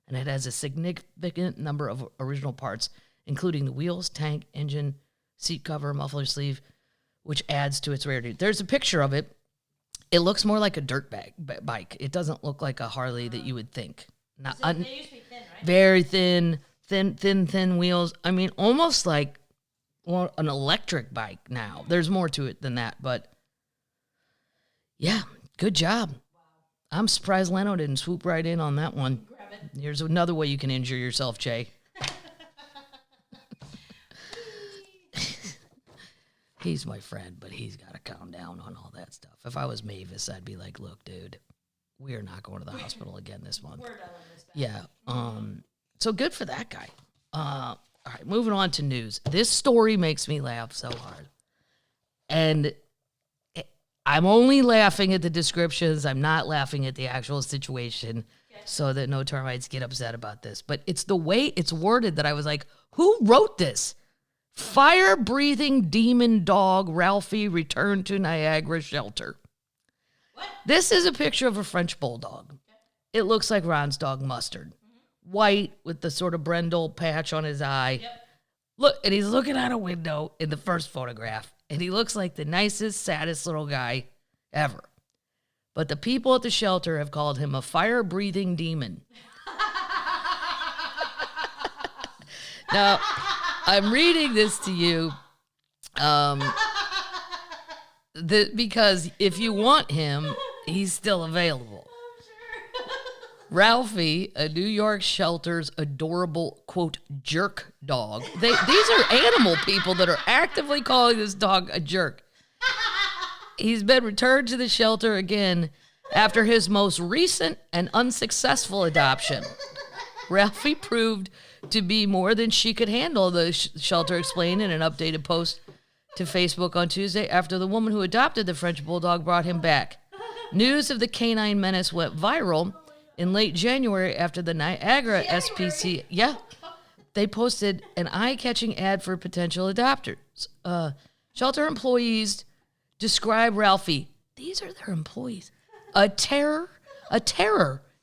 and it has a significant number of original parts, including the wheels, tank, engine, seat cover, muffler sleeve, which adds to its rarity. There's a picture of it. It looks more like a dirt bike. It doesn't look like a Harley that you would think. Not They used to be thin, right? very thin wheels. I mean, almost like an electric bike now. There's more to it than that, but yeah, good job. Wow. I'm surprised Leno didn't swoop right in on that one. Grab it. Here's another way you can injure yourself, Jay. He's my friend, but he's got to calm down on all that stuff. If I was Mavis, I'd be like, look, dude, we are not going to the hospital again this month. We're done with this. Yeah. So good for that guy. All right, moving on to news. This story makes me laugh so hard. And I'm only laughing at the descriptions. I'm not laughing at the actual situation so that no termites get upset about this. But it's the way it's worded that I was like, who wrote this? Fire-breathing demon dog Ralphie returned to Niagara shelter. What? This is a picture of a French bulldog. Okay. It looks like Ron's dog Mustard. White with the sort of brindle patch on his eye. Yep. Look, and he's looking out a window in the first photograph, and he looks like the nicest, saddest little guy ever. But the people at the shelter have called him a fire-breathing demon. Now, I'm reading this to you because if you want him, he's still available. Ralphie, a New York shelter's adorable, quote, jerk dog. These are animal people that are actively calling this dog a jerk. He's been returned to the shelter again after his most recent and unsuccessful adoption. Ralphie proved to be more than she could handle, the shelter explained in an updated post to Facebook on Tuesday after the woman who adopted the French bulldog brought him back. News of the canine menace went viral in late January after the Niagara SPC. Yeah, they posted an eye-catching ad for potential adopters. Shelter employees describe Ralphie. These are their employees. A terror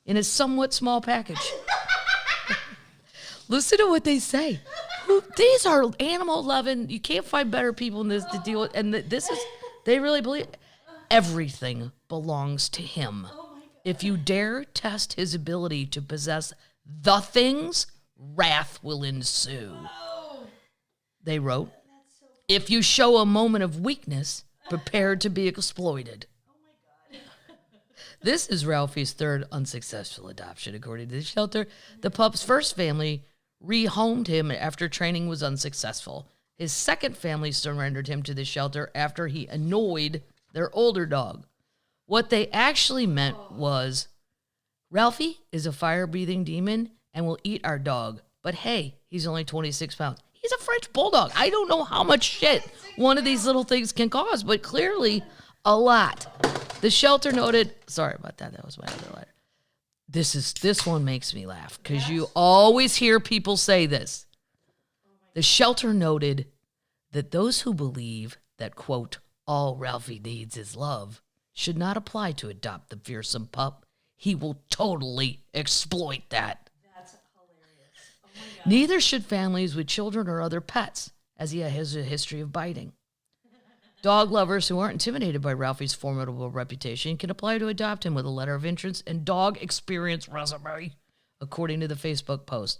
in a somewhat small package. Listen to what they say. These are animal-loving. You can't find better people than this to deal with. And they really believe everything belongs to him. If you dare test his ability to possess the things, wrath will ensue. They wrote, if you show a moment of weakness, prepare to be exploited. This is Ralphie's third unsuccessful adoption, according to the shelter. The pup's first family rehomed him after training was unsuccessful. His second family surrendered him to the shelter after he annoyed their older dog. What they actually meant was, Ralphie is a fire-breathing demon and will eat our dog. But hey, he's only 26 pounds. He's a French bulldog. I don't know how much shit one of these little things can cause, but clearly a lot. The shelter noted, sorry about that, that was my other letter. This one makes me laugh because you always hear people say this. The shelter noted that those who believe that, quote, all Ralphie needs is love should not apply to adopt the fearsome pup. He will totally exploit that. That's hilarious. Oh my God. Neither should families with children or other pets, as he has a history of biting. Dog lovers who aren't intimidated by Ralphie's formidable reputation can apply to adopt him with a letter of interest and dog experience resume, according to the Facebook post.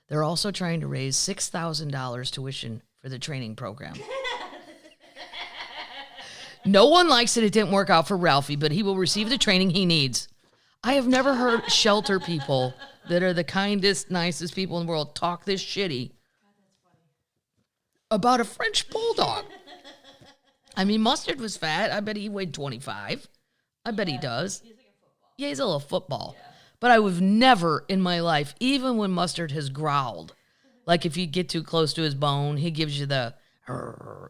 They're also trying to raise $6,000 tuition for the training program. No one likes that it didn't work out for Ralphie, but he will receive the training he needs. I have never heard shelter people that are the kindest, nicest people in the world talk this shitty about a French bulldog. I mean, Mustard was fat. I bet he weighed 25. I bet he does. He's like a football. Yeah, he's a little football. Yeah. But I would never in my life, even when Mustard has growled, like if you get too close to his bone, he gives you the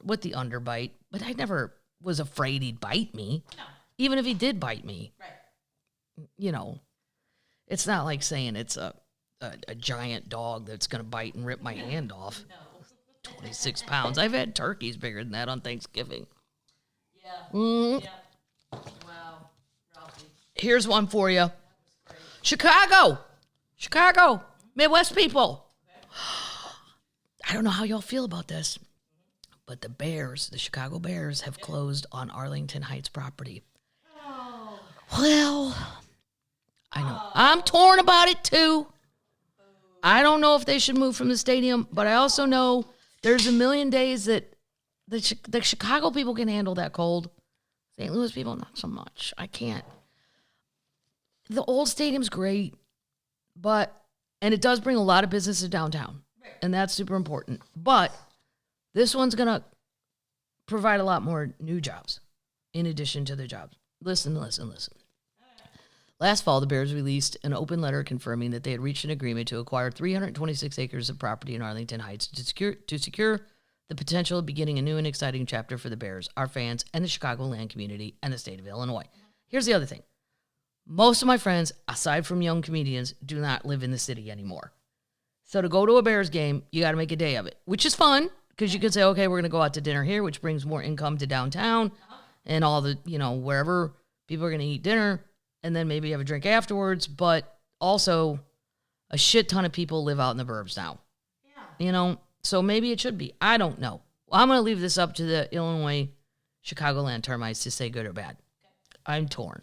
with the underbite. But I never was afraid he'd bite me. No. Even if he did bite me. Right. You know, it's not like saying it's a giant dog that's going to bite and rip my hand off. No. 26 pounds. I've had turkeys bigger than that on Thanksgiving. Yeah. Mm. Yeah. Wow. Ralphie. Here's one for you. That was great. Chicago. Midwest people. I don't know how y'all feel about this, but the Chicago Bears have closed on Arlington Heights property. Oh. Well, I know. I'm torn about it too. I don't know if they should move from the stadium, but I also know there's a million days that the Chicago people can handle that cold. St. Louis people, not so much. I can't. The old stadium's great, and it does bring a lot of business to downtown, and that's super important. But this one's going to provide a lot more new jobs in addition to the jobs. Listen. Last fall, the Bears released an open letter confirming that they had reached an agreement to acquire 326 acres of property in Arlington Heights to secure the potential of beginning a new and exciting chapter for the Bears, our fans, and the Chicagoland community and the state of Illinois. Here's the other thing. Most of my friends, aside from young comedians, do not live in the city anymore. So to go to a Bears game, you got to make a day of it, which is fun because you can say, okay, we're going to go out to dinner here, which brings more income to downtown and all the, wherever people are going to eat dinner. And then maybe have a drink afterwards, but also a shit ton of people live out in the burbs now. Yeah. So maybe it should be. I don't know. Well, I'm going to leave this up to the Illinois Chicagoland termites to say good or bad. Okay. I'm torn.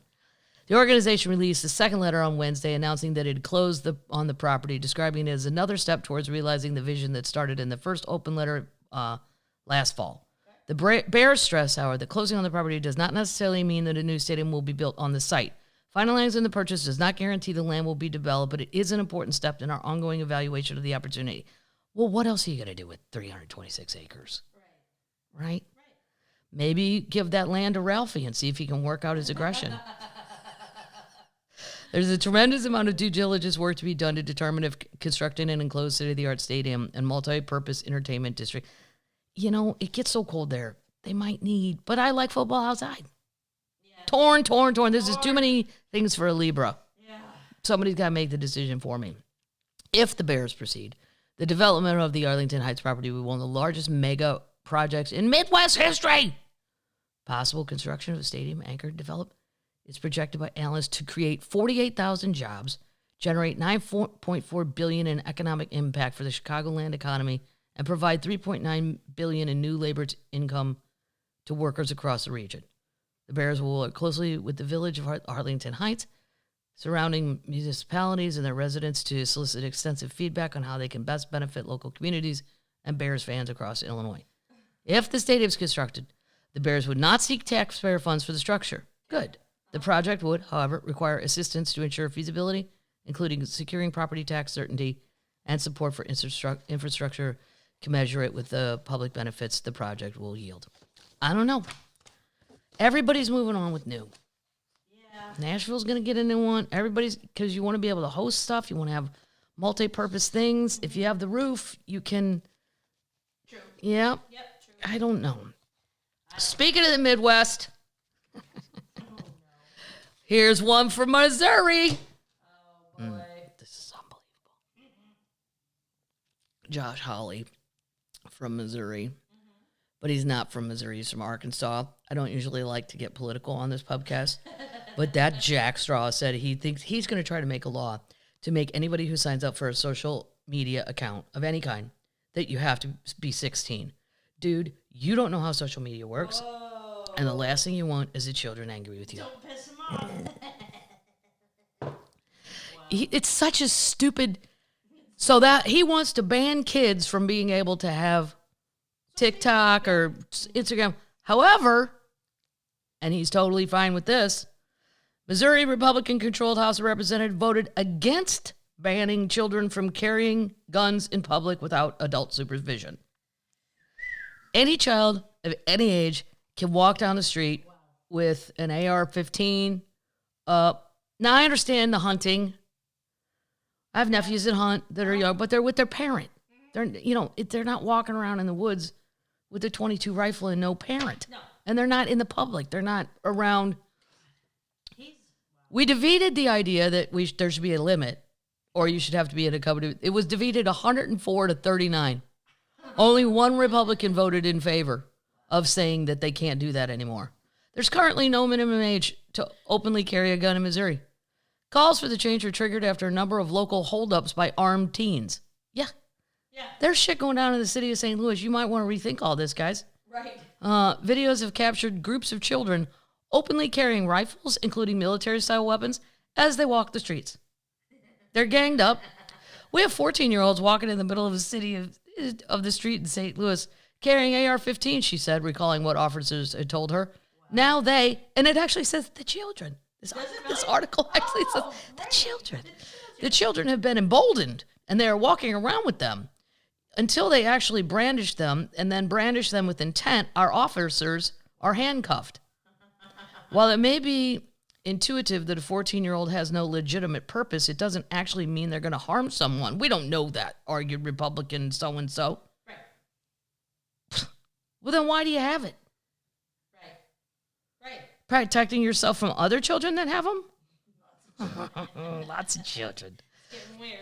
The organization released a second letter on Wednesday announcing that it had closed on the property, describing it as another step towards realizing the vision that started in the first open letter last fall. Okay. The Bears stress, however, that closing on the property does not necessarily mean that a new stadium will be built on the site. Finalizing the purchase does not guarantee the land will be developed, but it is an important step in our ongoing evaluation of the opportunity. Well, what else are you going to do with 326 acres? Right? Maybe give that land to Ralphie and see if he can work out his aggression. There's a tremendous amount of due diligence work to be done to determine if constructing an enclosed state-of-the-art stadium and multi-purpose entertainment district, it gets so cold there. They might need, but I like football outside. Torn. This is too many things for a Libra. Yeah. Somebody's got to make the decision for me. If the Bears proceed, the development of the Arlington Heights property will be one of the largest mega projects in Midwest history. Possible construction of a stadium anchored develop is projected by analysts to create 48,000 jobs, generate $9.4 billion in economic impact for the Chicagoland economy, and provide $3.9 billion in new labor income to workers across the region. The Bears will work closely with the village of Arlington Heights, surrounding municipalities and their residents to solicit extensive feedback on how they can best benefit local communities and Bears fans across Illinois. If the stadium is constructed, the Bears would not seek taxpayer funds for the structure. Good. The project would, however, require assistance to ensure feasibility, including securing property tax certainty and support for infrastructure commensurate with the public benefits the project will yield. I don't know. Everybody's moving on with new. Yeah. Nashville's going to get a new one. Because you want to be able to host stuff. You want to have multi-purpose things. If you have the roof, you can. True. Yeah. Yep, true. I don't know. Speaking of the Midwest, here's one from Missouri. Oh, boy. This is unbelievable. Josh Hawley from Missouri. But he's not from Missouri. He's from Arkansas. I don't usually like to get political on this Pubcast. But that Jack Straw said he thinks he's going to try to make a law to make anybody who signs up for a social media account of any kind that you have to be 16. Dude, you don't know how social media works. Whoa. And the last thing you want is the children angry with you. Don't piss him off. Wow. It's such a stupid... So that he wants to ban kids from being able to have TikTok or Instagram. However, and he's totally fine with this, Missouri Republican-controlled House of Representatives voted against banning children from carrying guns in public without adult supervision. Any child of any age can walk down the street with an AR-15. Now, I understand the hunting. I have nephews that hunt that are young, but they're with their parent. They're not walking around in the woods with a .22 rifle and no parent. No. And they're not in the public. They're not around. Wow. We defeated the idea that there should be a limit, or you should have to be in a company. It was defeated 104 to 39. Only one Republican voted in favor of saying that they can't do that anymore. There's currently no minimum age to openly carry a gun in Missouri. Calls for the change were triggered after a number of local holdups by armed teens. Yeah. There's shit going down in the city of St. Louis. You might want to rethink all this, guys. Right. Videos have captured groups of children openly carrying rifles, including military-style weapons, as they walk the streets. They're ganged up. We have 14-year-olds walking in the middle of the city of the street in St. Louis carrying AR-15, she said, recalling what officers had told her. Wow. Now and it actually says the children. This article actually says the children. The children have been emboldened, and they are walking around with them. Until they actually brandish them, and then brandish them with intent, our officers are handcuffed. While it may be intuitive that a 14-year-old has no legitimate purpose, it doesn't actually mean they're going to harm someone. We don't know that, argued Republican so-and-so. Right. Well, then why do you have it? Right. Protecting yourself from other children that have them? Lots of children. It's getting weird.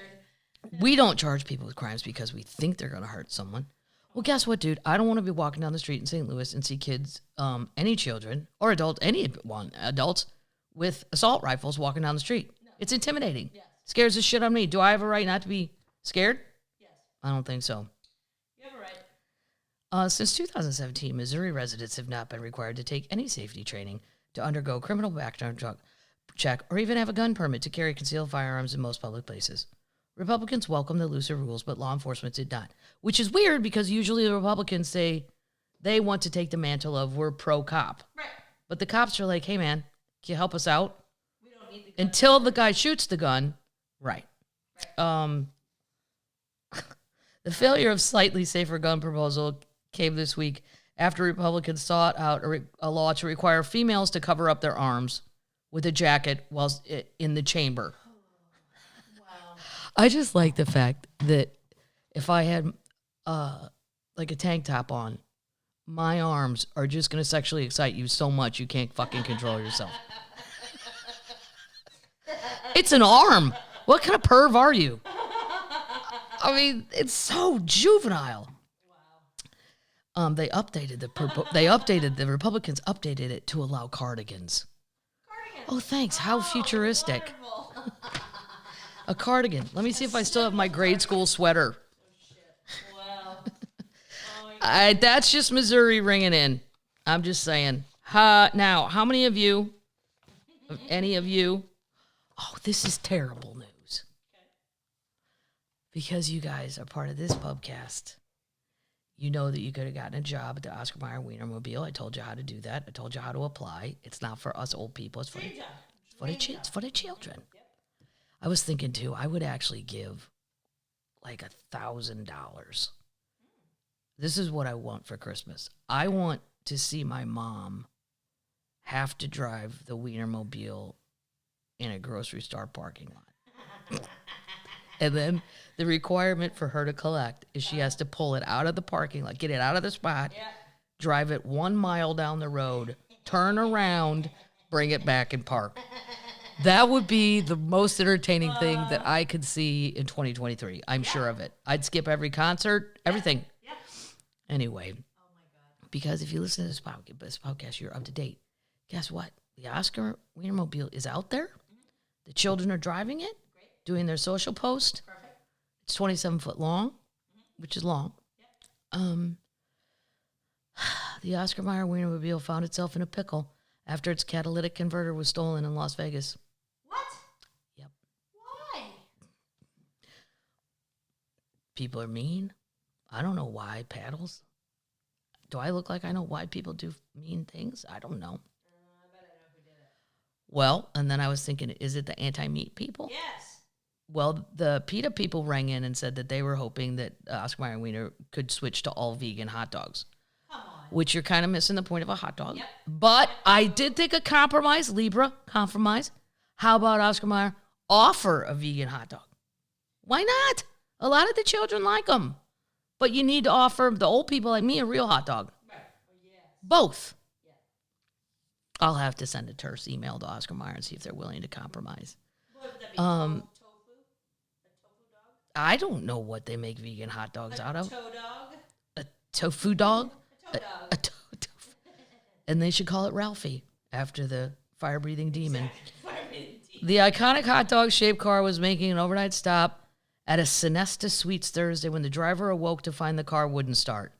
We don't charge people with crimes because we think they're going to hurt someone. Well, guess what, dude? I don't want to be walking down the street in St. Louis and see kids, any children or adults, adults with assault rifles walking down the street. No. It's intimidating. Yes. Scares the shit out of me. Do I have a right not to be scared? Yes. I don't think so. You have a right. Since 2017, Missouri residents have not been required to take any safety training, to undergo criminal background check, or even have a gun permit to carry concealed firearms in most public places. Republicans welcome the looser rules, but law enforcement did not, which is weird because usually the Republicans say they want to take the mantle of we're pro-cop. Right. But the cops are like, hey, man, can you help us out? We don't need the gun. Until the guy shoots the gun. Right. The failure of slightly safer gun proposal came this week after Republicans sought out a law to require females to cover up their arms with a jacket while in the chamber. I just like the fact that if I had like a tank top on, my arms are just going to sexually excite you so much you can't fucking control yourself. It's an arm. What kind of perv are you? I mean, it's so juvenile. Wow. The Republicans updated it to allow cardigans. Oh, thanks. How futuristic. A cardigan. Let me see if I still have my grade school sweater. Oh, shit. Wow. That's just Missouri ringing in. I'm just saying. Now, how many of you, any of you, oh, this is terrible news. Okay. Because you guys are part of this Pubcast. You know that you could have gotten a job at the Oscar Mayer Wienermobile. I told you how to do that. I told you how to apply. It's not for us old people. It's for the children. I was thinking, too, I would actually give like $1,000. This is what I want for Christmas. I want to see my mom have to drive the Wienermobile in a grocery store parking lot. And then the requirement for her to collect is she has to pull it out of the parking lot, get it out of the spot, drive it 1 mile down the road, turn around, bring it back and park. That would be the most entertaining thing that I could see in 2023. I'm sure of it. I'd skip every concert, everything. Yeah. Anyway, Oh my God. because if you listen to this podcast, you're up to date. Guess what? The Oscar Wienermobile is out there. The children are driving it, doing their social post. Perfect. It's 27 foot long, which is long. The Oscar Mayer Wienermobile found itself in a pickle after its catalytic converter was stolen in Las Vegas. What? Yep. Why? People are mean. I don't know why. Paddles. Do I look like I know why people do mean things? I don't know. I bet I know who did it. Well, and then I was thinking, is it the anti-meat people? Yes. Well, the PETA people rang in and said that they were hoping that Oscar Mayer Wiener could switch to all vegan hot dogs. Come on. Which you're kind of missing the point of a hot dog. Yep. But I did think a compromise, compromise. How about Oscar Mayer offer a vegan hot dog? Why not? A lot of the children like them. But you need to offer the old people like me a real hot dog. Right. Well, yes. Both. Yes. I'll have to send a terse email to Oscar Mayer and see if they're willing to compromise. What would that be? Um, Tofu? A tofu dog? I don't know what they make vegan hot dogs out of. Toe dog? A tofu dog? A toe dog. A tofu. And they should call it Ralphie after the fire-breathing demon. The iconic hot dog-shaped car was making an overnight stop at a Sinesta Sweets Thursday when the driver awoke to find the car wouldn't start.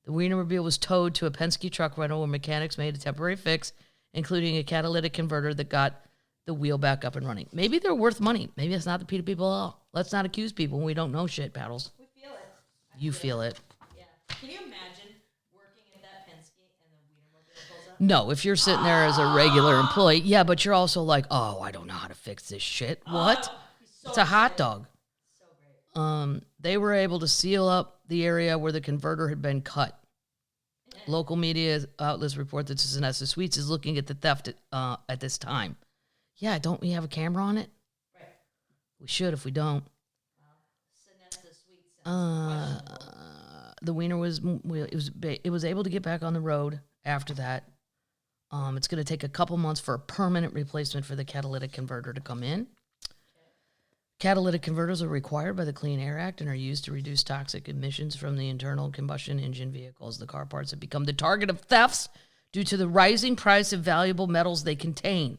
The Wienermobile was towed to a Penske truck rental where mechanics made a temporary fix, including a catalytic converter that got the wheel back up and running. Maybe they're worth money. Maybe it's not the PETA people at all. Let's not accuse people when we don't know shit, Paddles. We feel it. You feel it. Yeah. Can you imagine working at that Penske and the Wienermobile pulls up? No, if you're sitting there as a regular employee, yeah, but you're also like, oh, I don't know how to fix this shit. What? So It's a hot excited. dog. So great. They were able to seal up the area where the converter had been cut. Local media outlets report that Sinesta Sweets is looking at the theft at this time. Yeah, don't we have a camera on it? Right. We should if we don't. Sinesta Sweets. Questionable. The wiener it was able to get back on the road after that. It's going to take a couple months for a permanent replacement for the catalytic converter to come in. Catalytic converters are required by the Clean Air Act and are used to reduce toxic emissions from the internal combustion engine vehicles. The car parts have become the target of thefts due to the rising price of valuable metals they contain.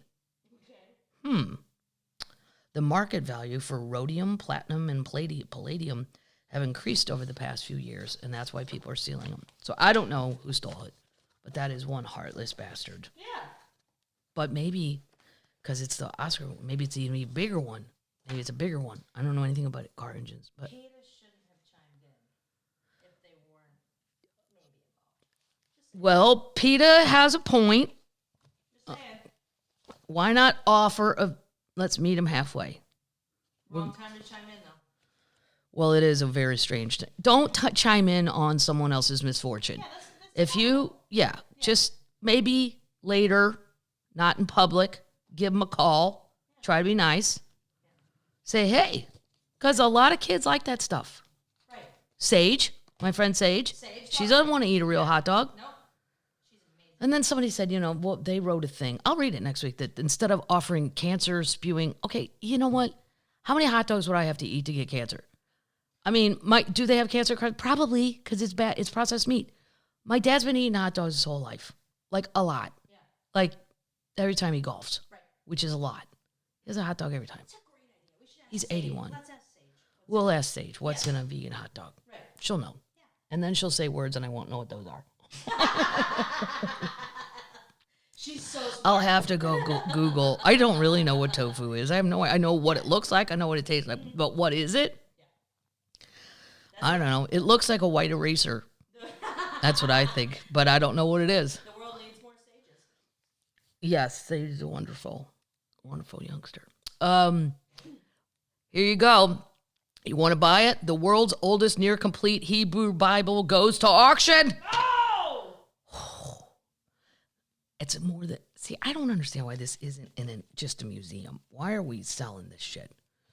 The market value for rhodium, platinum, and palladium have increased over the past few years, and that's why people are stealing them. So I don't know who stole it, but that is one heartless bastard. Yeah. But maybe, because it's the Oscar, maybe it's even a bigger one. Maybe it's a bigger one. I don't know anything about car engines, but PETA shouldn't have chimed in if they weren't maybe involved. well, PETA has a point. Just saying. Why not offer let's meet them halfway? Wrong time to chime in, though. Well, it is a very strange thing. Don't chime in on someone else's misfortune. Yeah, that's If you, just maybe later, not in public, give them a call. Try to be nice. Say, hey, because a lot of kids like that stuff. right. Sage, my friend Sage, she doesn't want to eat a real hot dog. Nope. She's amazing. And then somebody said, well, they wrote a thing. I'll read it next week that instead of offering cancer spewing, okay, you know what? How many hot dogs would I have to eat to get cancer? I mean, do they have cancer? Probably, because it's bad. It's processed meat. My dad's been eating hot dogs his whole life, like a lot. Yeah. Like every time he golfs, Right. which is a lot. He has a hot dog every time. That's a great idea. We should ask He's Sage. 81. Let's ask Sage. We'll ask Sage, what's in a vegan hot dog? Right. She'll know. Yeah. And then she'll say words and I won't know what those are. She's so smart. I'll have to go Google. I don't really know what tofu is. I have no. I know what it looks like. I know what it tastes like. But what is it? I don't know. It looks like a white eraser. That's what I think. But I don't know what it is. The world needs more Sages. Yes, Sage is a wonderful, wonderful youngster. Here you go. You want to buy it? The world's oldest near complete Hebrew Bible goes to auction. Oh! It's more than... See, I don't understand why this isn't just a museum. Why are we selling this shit?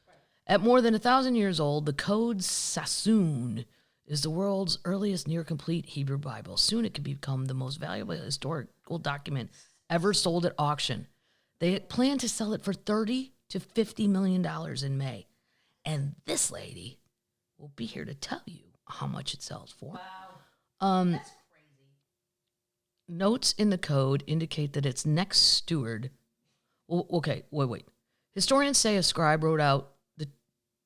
Right. At more than 1,000 years old, the Code Sassoon is the world's earliest near-complete Hebrew Bible. Soon it could become the most valuable historical document ever sold at auction. They plan to sell it for $30 to $50 million in May. And this lady will be here to tell you how much it sells for. Wow. That's crazy. Notes in the code indicate that its next steward... Well, okay, wait. Historians say a scribe wrote out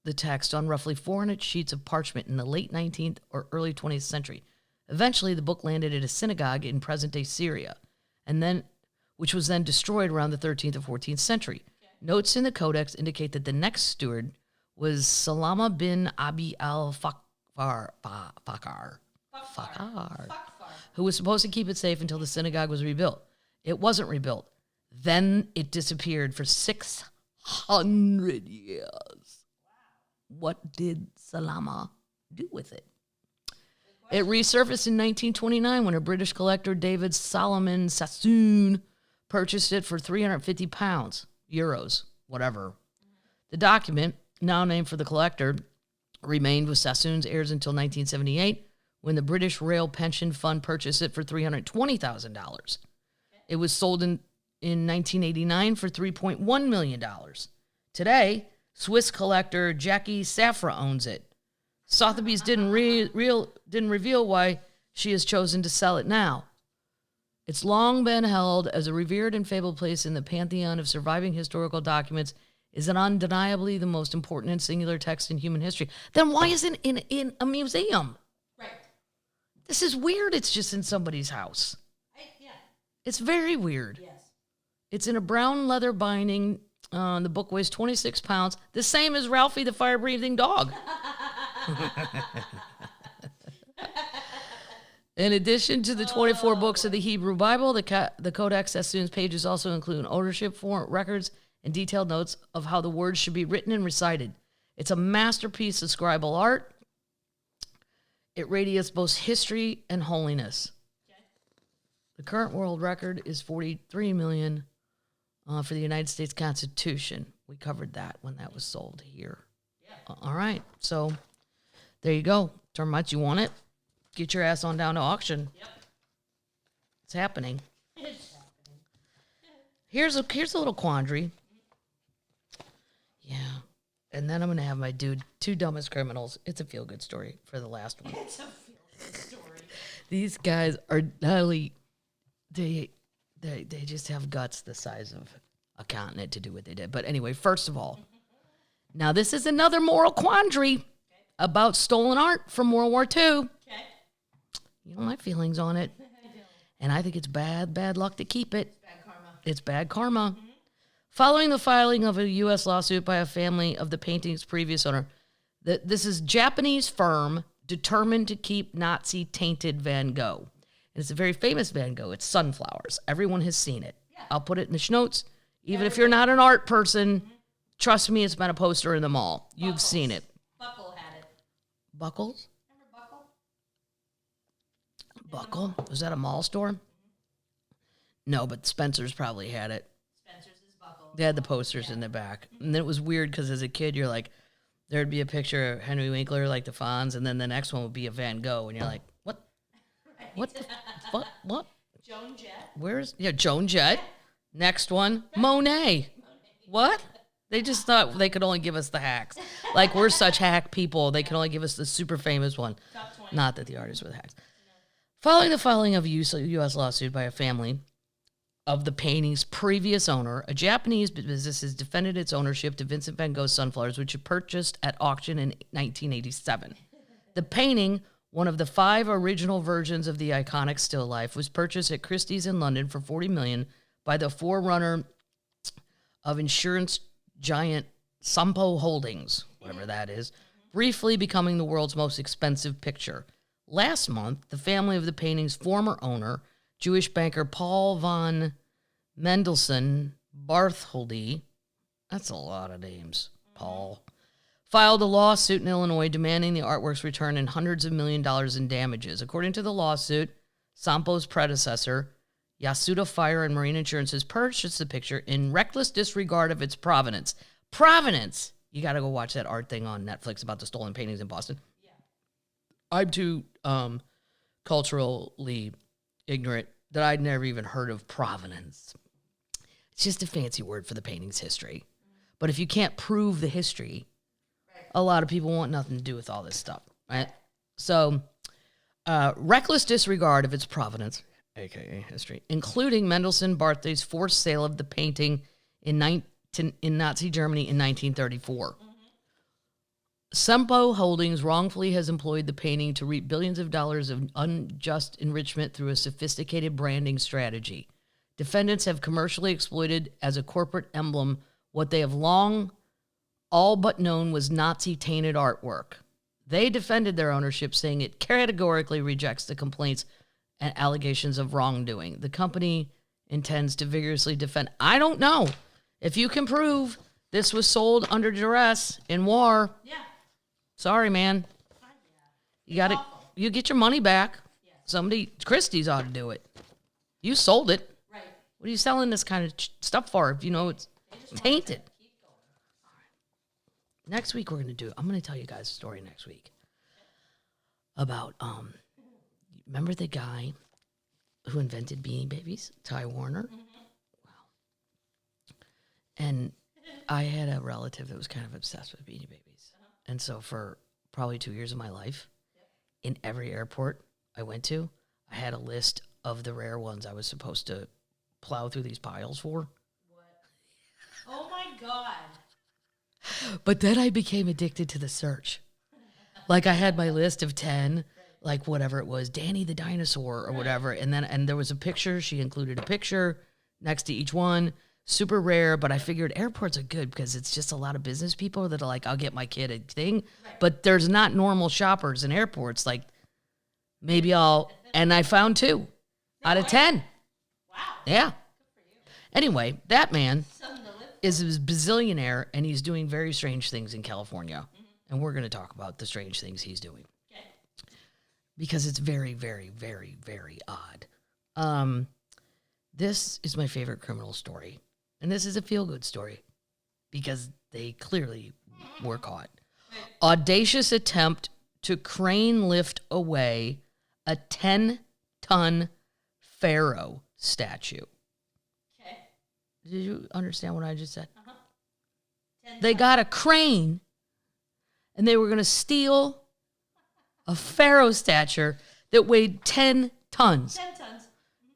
the text on roughly 400 sheets of parchment in the late 19th or early 20th century. Eventually, the book landed at a synagogue in present-day Syria, which was then destroyed around the 13th or 14th century. Okay. Notes in the codex indicate that the next steward was Salama bin Abi al-Fakar, who was supposed to keep it safe until the synagogue was rebuilt. It wasn't rebuilt. Then it disappeared for 600 years. What did Salama do with it? It resurfaced in 1929 when a British collector, David Solomon Sassoon, purchased it for 350 pounds, euros, whatever. The document, now named for the collector, remained with Sassoon's heirs until 1978, when the British Rail Pension Fund purchased it for $320,000. It was sold in in 1989 for $3.1 million. Today, Swiss collector Jackie Safra owns it. Sotheby's didn't reveal why she has chosen to sell it now. It's long been held as a revered and fabled place in the pantheon of surviving historical documents. Is it undeniably the most important and singular text in human history? Then why isn't it in a museum? Right. This is weird. It's just in somebody's house. Yeah. It's very weird. Yes. It's in a brown leather binding. The book weighs 26 pounds, the same as Ralphie the fire-breathing dog. In addition to the 24 books of the Hebrew Bible, the Codex Sassoon's pages also include ownership form records and detailed notes of how the words should be written and recited. It's a masterpiece of scribal art. It radiates both history and holiness. Okay. The current world record is 43 million for the United States Constitution. We covered that when that was sold here. Yeah. All right, so there you go. Termites, you want it? Get your ass on down to auction. Yep. It's happening. It's happening. Here's a little quandary. Yeah. And then I'm going to have my dude, Two Dumbest Criminals. It's a feel-good story for the last one. It's a feel-good story. These guys are not only, they just have guts the size of a continent to do what they did. But anyway, first of all, now this is another moral quandary about stolen art from World War II. Okay. You know my feelings on it. And I think it's bad luck to keep it. It's bad karma. It's bad karma. Mm-hmm. Following the filing of a U.S. lawsuit by a family of the painting's previous owner, this is Japanese firm determined to keep Nazi-tainted Van Gogh. And it's a very famous Van Gogh. It's Sunflowers. Everyone has seen it. Yeah. I'll put it in the notes. Even if you're not an art person, trust me, it's been a poster in the mall. Buckles. You've seen it. Buckle had it. Buckles? Remember Buckle? Was that a mall store? No, but Spencer's probably had it. They had the posters in the back. And then it was weird because as a kid, you're like, there'd be a picture of Henry Winkler, like the Fonz, and then the next one would be a Van Gogh. And you're like, what? Right. What the fuck? What? Joan Jett. Where's, Joan Jett. Next one, Monet. What? They just thought they could only give us the hacks. Like, we're such hack people, they can only give us the super famous one. Top 20. Not that the artists were the hacks. No. Following the filing of a U.S. lawsuit by a family of the painting's previous owner, a Japanese business has defended its ownership to Vincent van Gogh's Sunflowers, which it purchased at auction in 1987. The painting, one of the 5 original versions of the iconic still life, was purchased at Christie's in London for $40 million by the forerunner of insurance giant Sompo Holdings, whatever that is, briefly becoming the world's most expensive picture. Last month, the family of the painting's former owner, Jewish banker Paul von Mendelssohn Bartholdy, that's a lot of names, Paul, filed a lawsuit in Illinois demanding the artwork's return and hundreds of millions of dollars in damages. According to the lawsuit, Sampo's predecessor, Yasuda Fire and Marine Insurance, has purchased the picture in reckless disregard of its provenance. Provenance! You got to go watch that art thing on Netflix about the stolen paintings in Boston. Yeah. I'm too culturally ignorant that I'd never even heard of provenance. It's just a fancy word for the painting's history. But if you can't prove the history, a lot of people want nothing to do with all this stuff, right? So, reckless disregard of its provenance, aka history, including Mendelssohn Bartholdy's forced sale of the painting in Nazi Germany in 1934. Sempo Holdings wrongfully has employed the painting to reap billions of dollars of unjust enrichment through a sophisticated branding strategy. Defendants have commercially exploited as a corporate emblem what they have long all but known was Nazi-tainted artwork. They defended their ownership, saying it categorically rejects the complaints and allegations of wrongdoing. The company intends to vigorously defend. I don't know. If you can prove this was sold under duress in war, sorry, man. You get your money back. Somebody, Christie's ought to do it. You sold it. Right. What are you selling this kind of stuff for if you know it's tainted? Next week I'm going to tell you guys a story next week about, remember the guy who invented Beanie Babies? Ty Warner? Mm-hmm. Wow. And I had a relative that was kind of obsessed with Beanie Babies. And so for probably 2 years of my life, in every airport I went to, I had a list of the rare ones I was supposed to plow through these piles for. What? Oh my God. But then I became addicted to the search. Like I had my list of 10, like whatever it was, Danny the dinosaur or whatever. And there was a picture. She included a picture next to each one. Super rare, but I figured airports are good because it's just a lot of business people that are like, I'll get my kid a thing. Right. But there's not normal shoppers in airports. Like maybe and I found 2 out of 10. Wow. Yeah. Good for you. Anyway, that man is a bazillionaire and he's doing very strange things in California. And we're going to talk about the strange things he's doing. Okay. Because it's very, very, very, very odd. This is my favorite criminal story. And this is a feel-good story because they clearly were caught. Audacious attempt to crane lift away a 10-ton pharaoh statue. Okay. Did you understand what I just said? Uh-huh. They got a crane and they were going to steal a pharaoh statue that weighed 10 tons. 10 tons.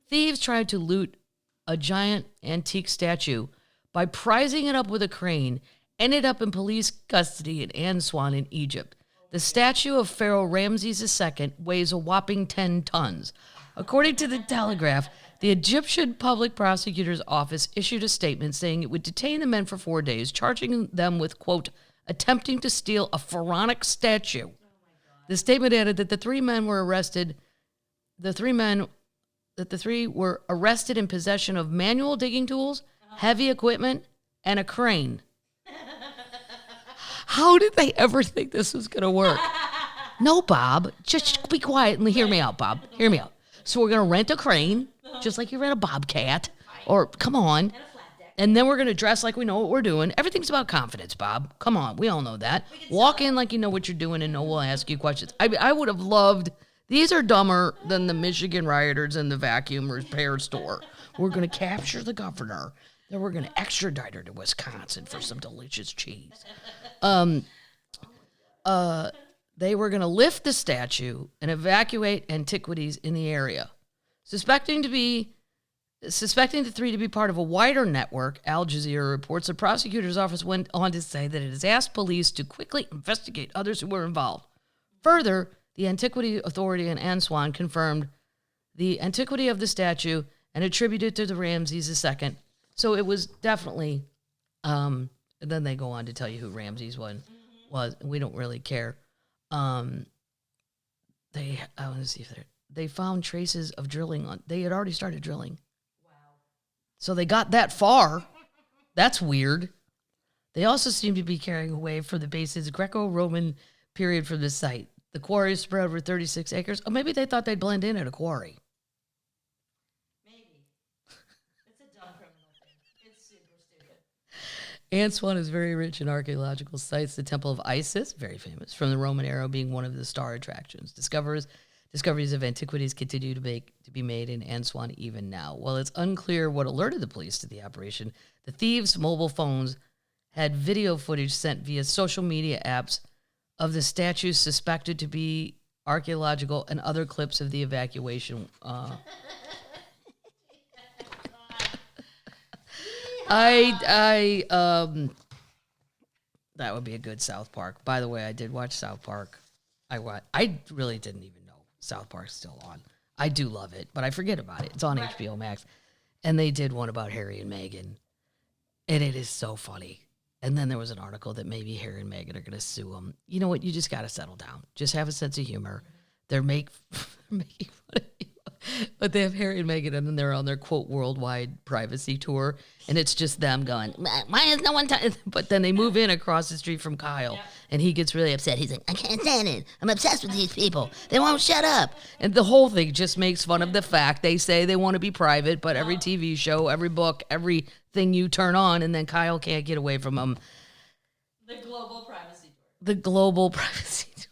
Thieves tried to loot a giant antique statue by prizing it up with a crane, ended up in police custody in Aswan in Egypt. The statue of Pharaoh Ramses II weighs a whopping 10 tons. According to the Telegraph, the Egyptian Public Prosecutor's Office issued a statement saying it would detain the men for 4 days, charging them with, quote, attempting to steal a pharaonic statue. The statement added that the three were arrested in possession of manual digging tools, heavy equipment, and a crane. How did they ever think this was going to work? No, Bob. Just be quiet and hear me out, Bob. Hear me out. So we're going to rent a crane, just like you rent a bobcat. Or, come on. And then we're going to dress like we know what we're doing. Everything's about confidence, Bob. Come on. We all know that. Walk in like you know what you're doing and no one will ask you questions. I would have loved... These are dumber than the Michigan rioters in the vacuum repair store. We're going to capture the governor. Then we're going to extradite her to Wisconsin for some delicious cheese. They were going to lift the statue and evacuate antiquities in the area. Suspecting the three to be part of a wider network, Al Jazeera reports, the prosecutor's office went on to say that it has asked police to quickly investigate others who were involved. Further, the Antiquity Authority in Aswan confirmed the antiquity of the statue and attributed it to the Ramses II. So it was definitely, and then they go on to tell you who Ramses was. We don't really care. I want to see if they found traces of drilling they had already started drilling. Wow. So they got that far. That's weird. They also seem to be carrying away from the base's Greco-Roman period from the site. The quarry is spread over 36 acres. Or maybe they thought they'd blend in at a quarry. Maybe. It's a dumb criminal thing. It's super stupid. Aswan is very rich in archaeological sites. The Temple of Isis, very famous, from the Roman era, being one of the star attractions. Discoveries of antiquities continue to be made in Aswan even now. While it's unclear what alerted the police to the operation, the thieves' mobile phones had video footage sent via social media apps of the statues suspected to be archaeological and other clips of the evacuation. That would be a good South Park. By the way, I did watch South Park. I really didn't even know South Park's still on. I do love it, but I forget about it. It's on HBO Max. And they did one about Harry and Meghan. And it is so funny. And then there was an article that maybe Harry and Meghan are going to sue him. You know what? You just got to settle down. Just have a sense of humor. They're making fun of you. But they have Harry and Meghan, and then they're on their, quote, worldwide privacy tour. And it's just them going, why is no one... But then they move in across the street from Kyle, and he gets really upset. He's like, I can't stand it. I'm obsessed with these people. They won't shut up. And the whole thing just makes fun of the fact they say they want to be private, but every TV show, every book, everything you turn on, and then Kyle can't get away from them. The global privacy tour. The global privacy tour.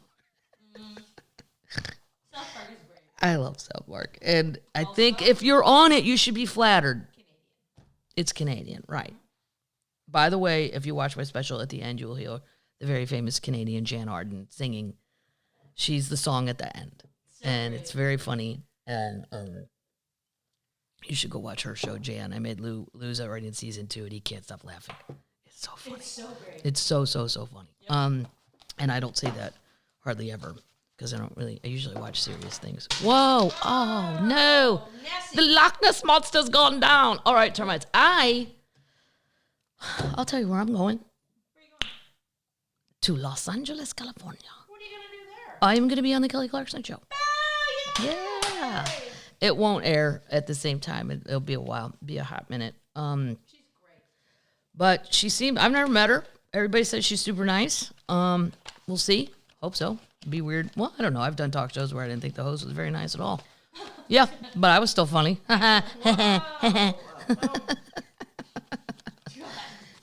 South Park is great. I love South Park. And I think if you're on it, you should be flattered. Canadian. It's Canadian, right. By the way, if you watch my special at the end, you'll hear the very famous Canadian Jan Arden singing. She's the song at the end. And it's very funny. And you should go watch her show, Jan. I made Lou's already in season 2, and he can't stop laughing. It's so funny. It's so great. It's so funny. Yep. And I don't say that hardly ever because I usually watch serious things. Whoa. Oh, no. The Loch Ness Monster's gone down. All right, termites. I'll tell you where I'm going. Where are you going? To Los Angeles, California. What are you going to do there? I'm going to be on the Kelly Clarkson Show. Oh, yeah. It won't air at the same time. It'll be a while. Be a hot minute. She's great. But I've never met her. Everybody says she's super nice. We'll see. Hope so. Be weird. Well, I don't know. I've done talk shows where I didn't think the host was very nice at all. Yeah, but I was still funny.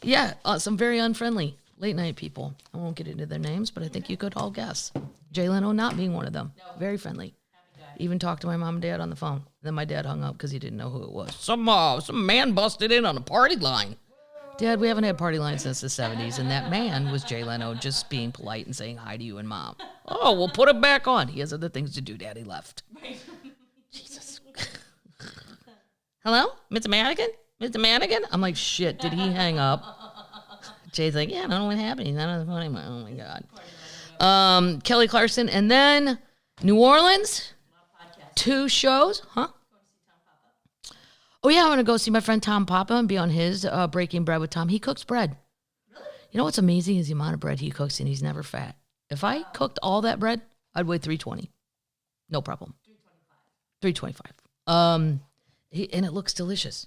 Yeah, some very unfriendly late night people. I won't get into their names, but I think you could all guess. Jay Leno not being one of them. No. Very friendly. Even talked to my mom and dad on the phone. Then my dad hung up because he didn't know who it was. Some man busted in on a party line. Dad, we haven't had party lines since the 70s, and that man was Jay Leno just being polite and saying hi to you and Mom. Oh, we'll put it back on. He has other things to do. Daddy left. Jesus. Hello? Mr. Madigan? Mr. Madigan? I'm like, shit, did he hang up? Jay's like, yeah, I don't know what happened. He's not on the phone anymore. Oh, my God. Kelly Clarkson. And then New Orleans. 2 shows. Huh? Oh, yeah, I want to go see my friend Tom Papa and be on his Breaking Bread with Tom. He cooks bread. Really? You know what's amazing is the amount of bread he cooks, and he's never fat. If I cooked all that bread, I'd weigh 320. No problem. 325. And it looks delicious.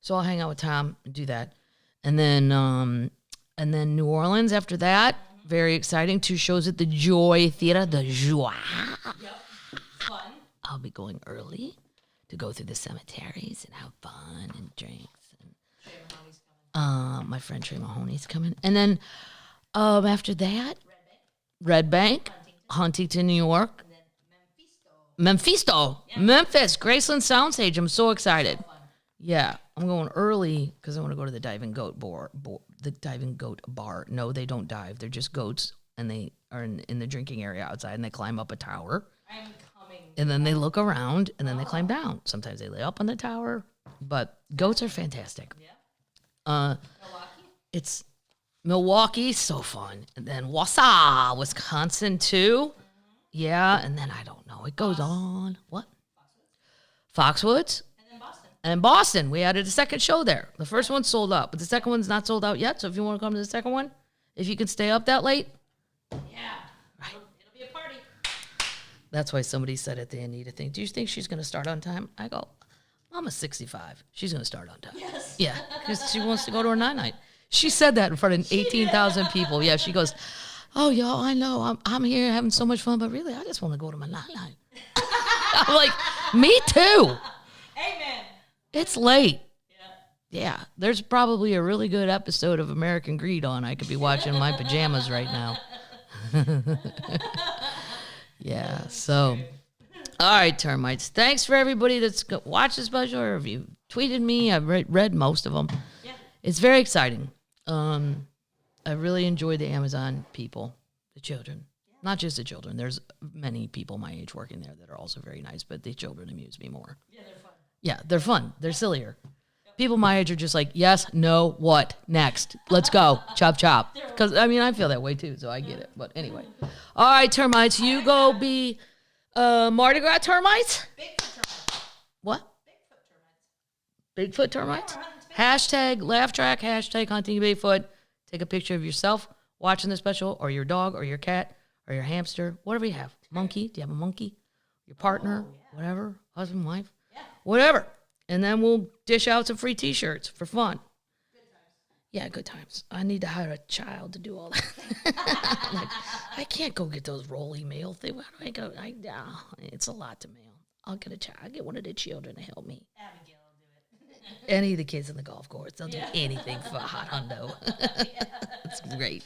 So I'll hang out with Tom and do that. And then New Orleans after that. Very exciting. 2 shows at the Joy Theater. The Joie. Yep. Fun. I'll be going early to go through the cemeteries and have fun and drinks. And, Trey Mahoney's coming. My friend Trey Mahoney's coming. And then after that, Red Bank, Huntington, New York. And then Memphisto. Yeah. Memphis, Graceland Soundstage. I'm so excited. Yeah, I'm going early because I want to go to the Diving Goat the Diving Goat Bar. No, they don't dive. They're just goats, and they are in the drinking area outside, and they climb up a tower. I'm coming. And then they look around, and then they climb down. Sometimes they lay up on the tower, but goats are fantastic. Yeah. It's Milwaukee, so fun. And then Wausau, Wisconsin, too. Mm-hmm. Yeah, and then I don't know. It goes on. What? Foxwoods. And Boston, we added a second show there. The first one's sold out, but the second one's not sold out yet. So if you want to come to the second one, if you can stay up that late. Yeah. Right. It'll be a party. That's why somebody said at the end, Anita thing, do you think she's going to start on time? I go, Mama's 65. She's going to start on time. Yes. Yeah, because she wants to go to her night. She said that in front of 18,000 people. Yeah, she goes, oh, y'all, I know. I'm here having so much fun, but really, I just want to go to my night. I'm like, me too. Amen. It's late. Yeah, there's probably a really good episode of American Greed on. I could be watching in my pajamas right now. Yeah, so. All right, termites. Thanks for everybody that's watched the special or if you tweeted me. I've read most of them. Yeah. It's very exciting. I really enjoyed the Amazon people, the children. Yeah. Not just the children. There's many people my age working there that are also very nice, but the children amuse me more. Yeah, they're fun. Yeah, they're fun. They're sillier. People my age are just like, yes, no, what, next. Let's go. Chop, chop. Because, I mean, I feel that way, too, so I get it. But anyway. All right, termites, you go be Mardi Gras termites? Bigfoot termites. What? Bigfoot termites. Bigfoot termites? Hashtag laugh track, hashtag hunting Bigfoot. Take a picture of yourself watching the special, or your dog, or your cat, or your hamster, whatever you have. Monkey. Do you have a monkey? Your partner, whatever, husband, wife, whatever. And then we'll dish out some free T-shirts for fun. Good times. Yeah, good times. I need to hire a child to do all that. Like, I can't go get those rolly mail things. Where do I go? It's a lot to mail. I'll get a child. I'll get one of the children to help me. Abigail will do it. Any of the kids in the golf course. They'll do anything for a hot hundo. It's great.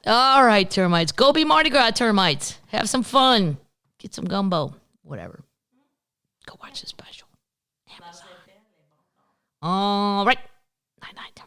All right, termites. Go be Mardi Gras termites. Have some fun. Get some gumbo. Whatever. Go watch the special. Amazon. All right. Night, night.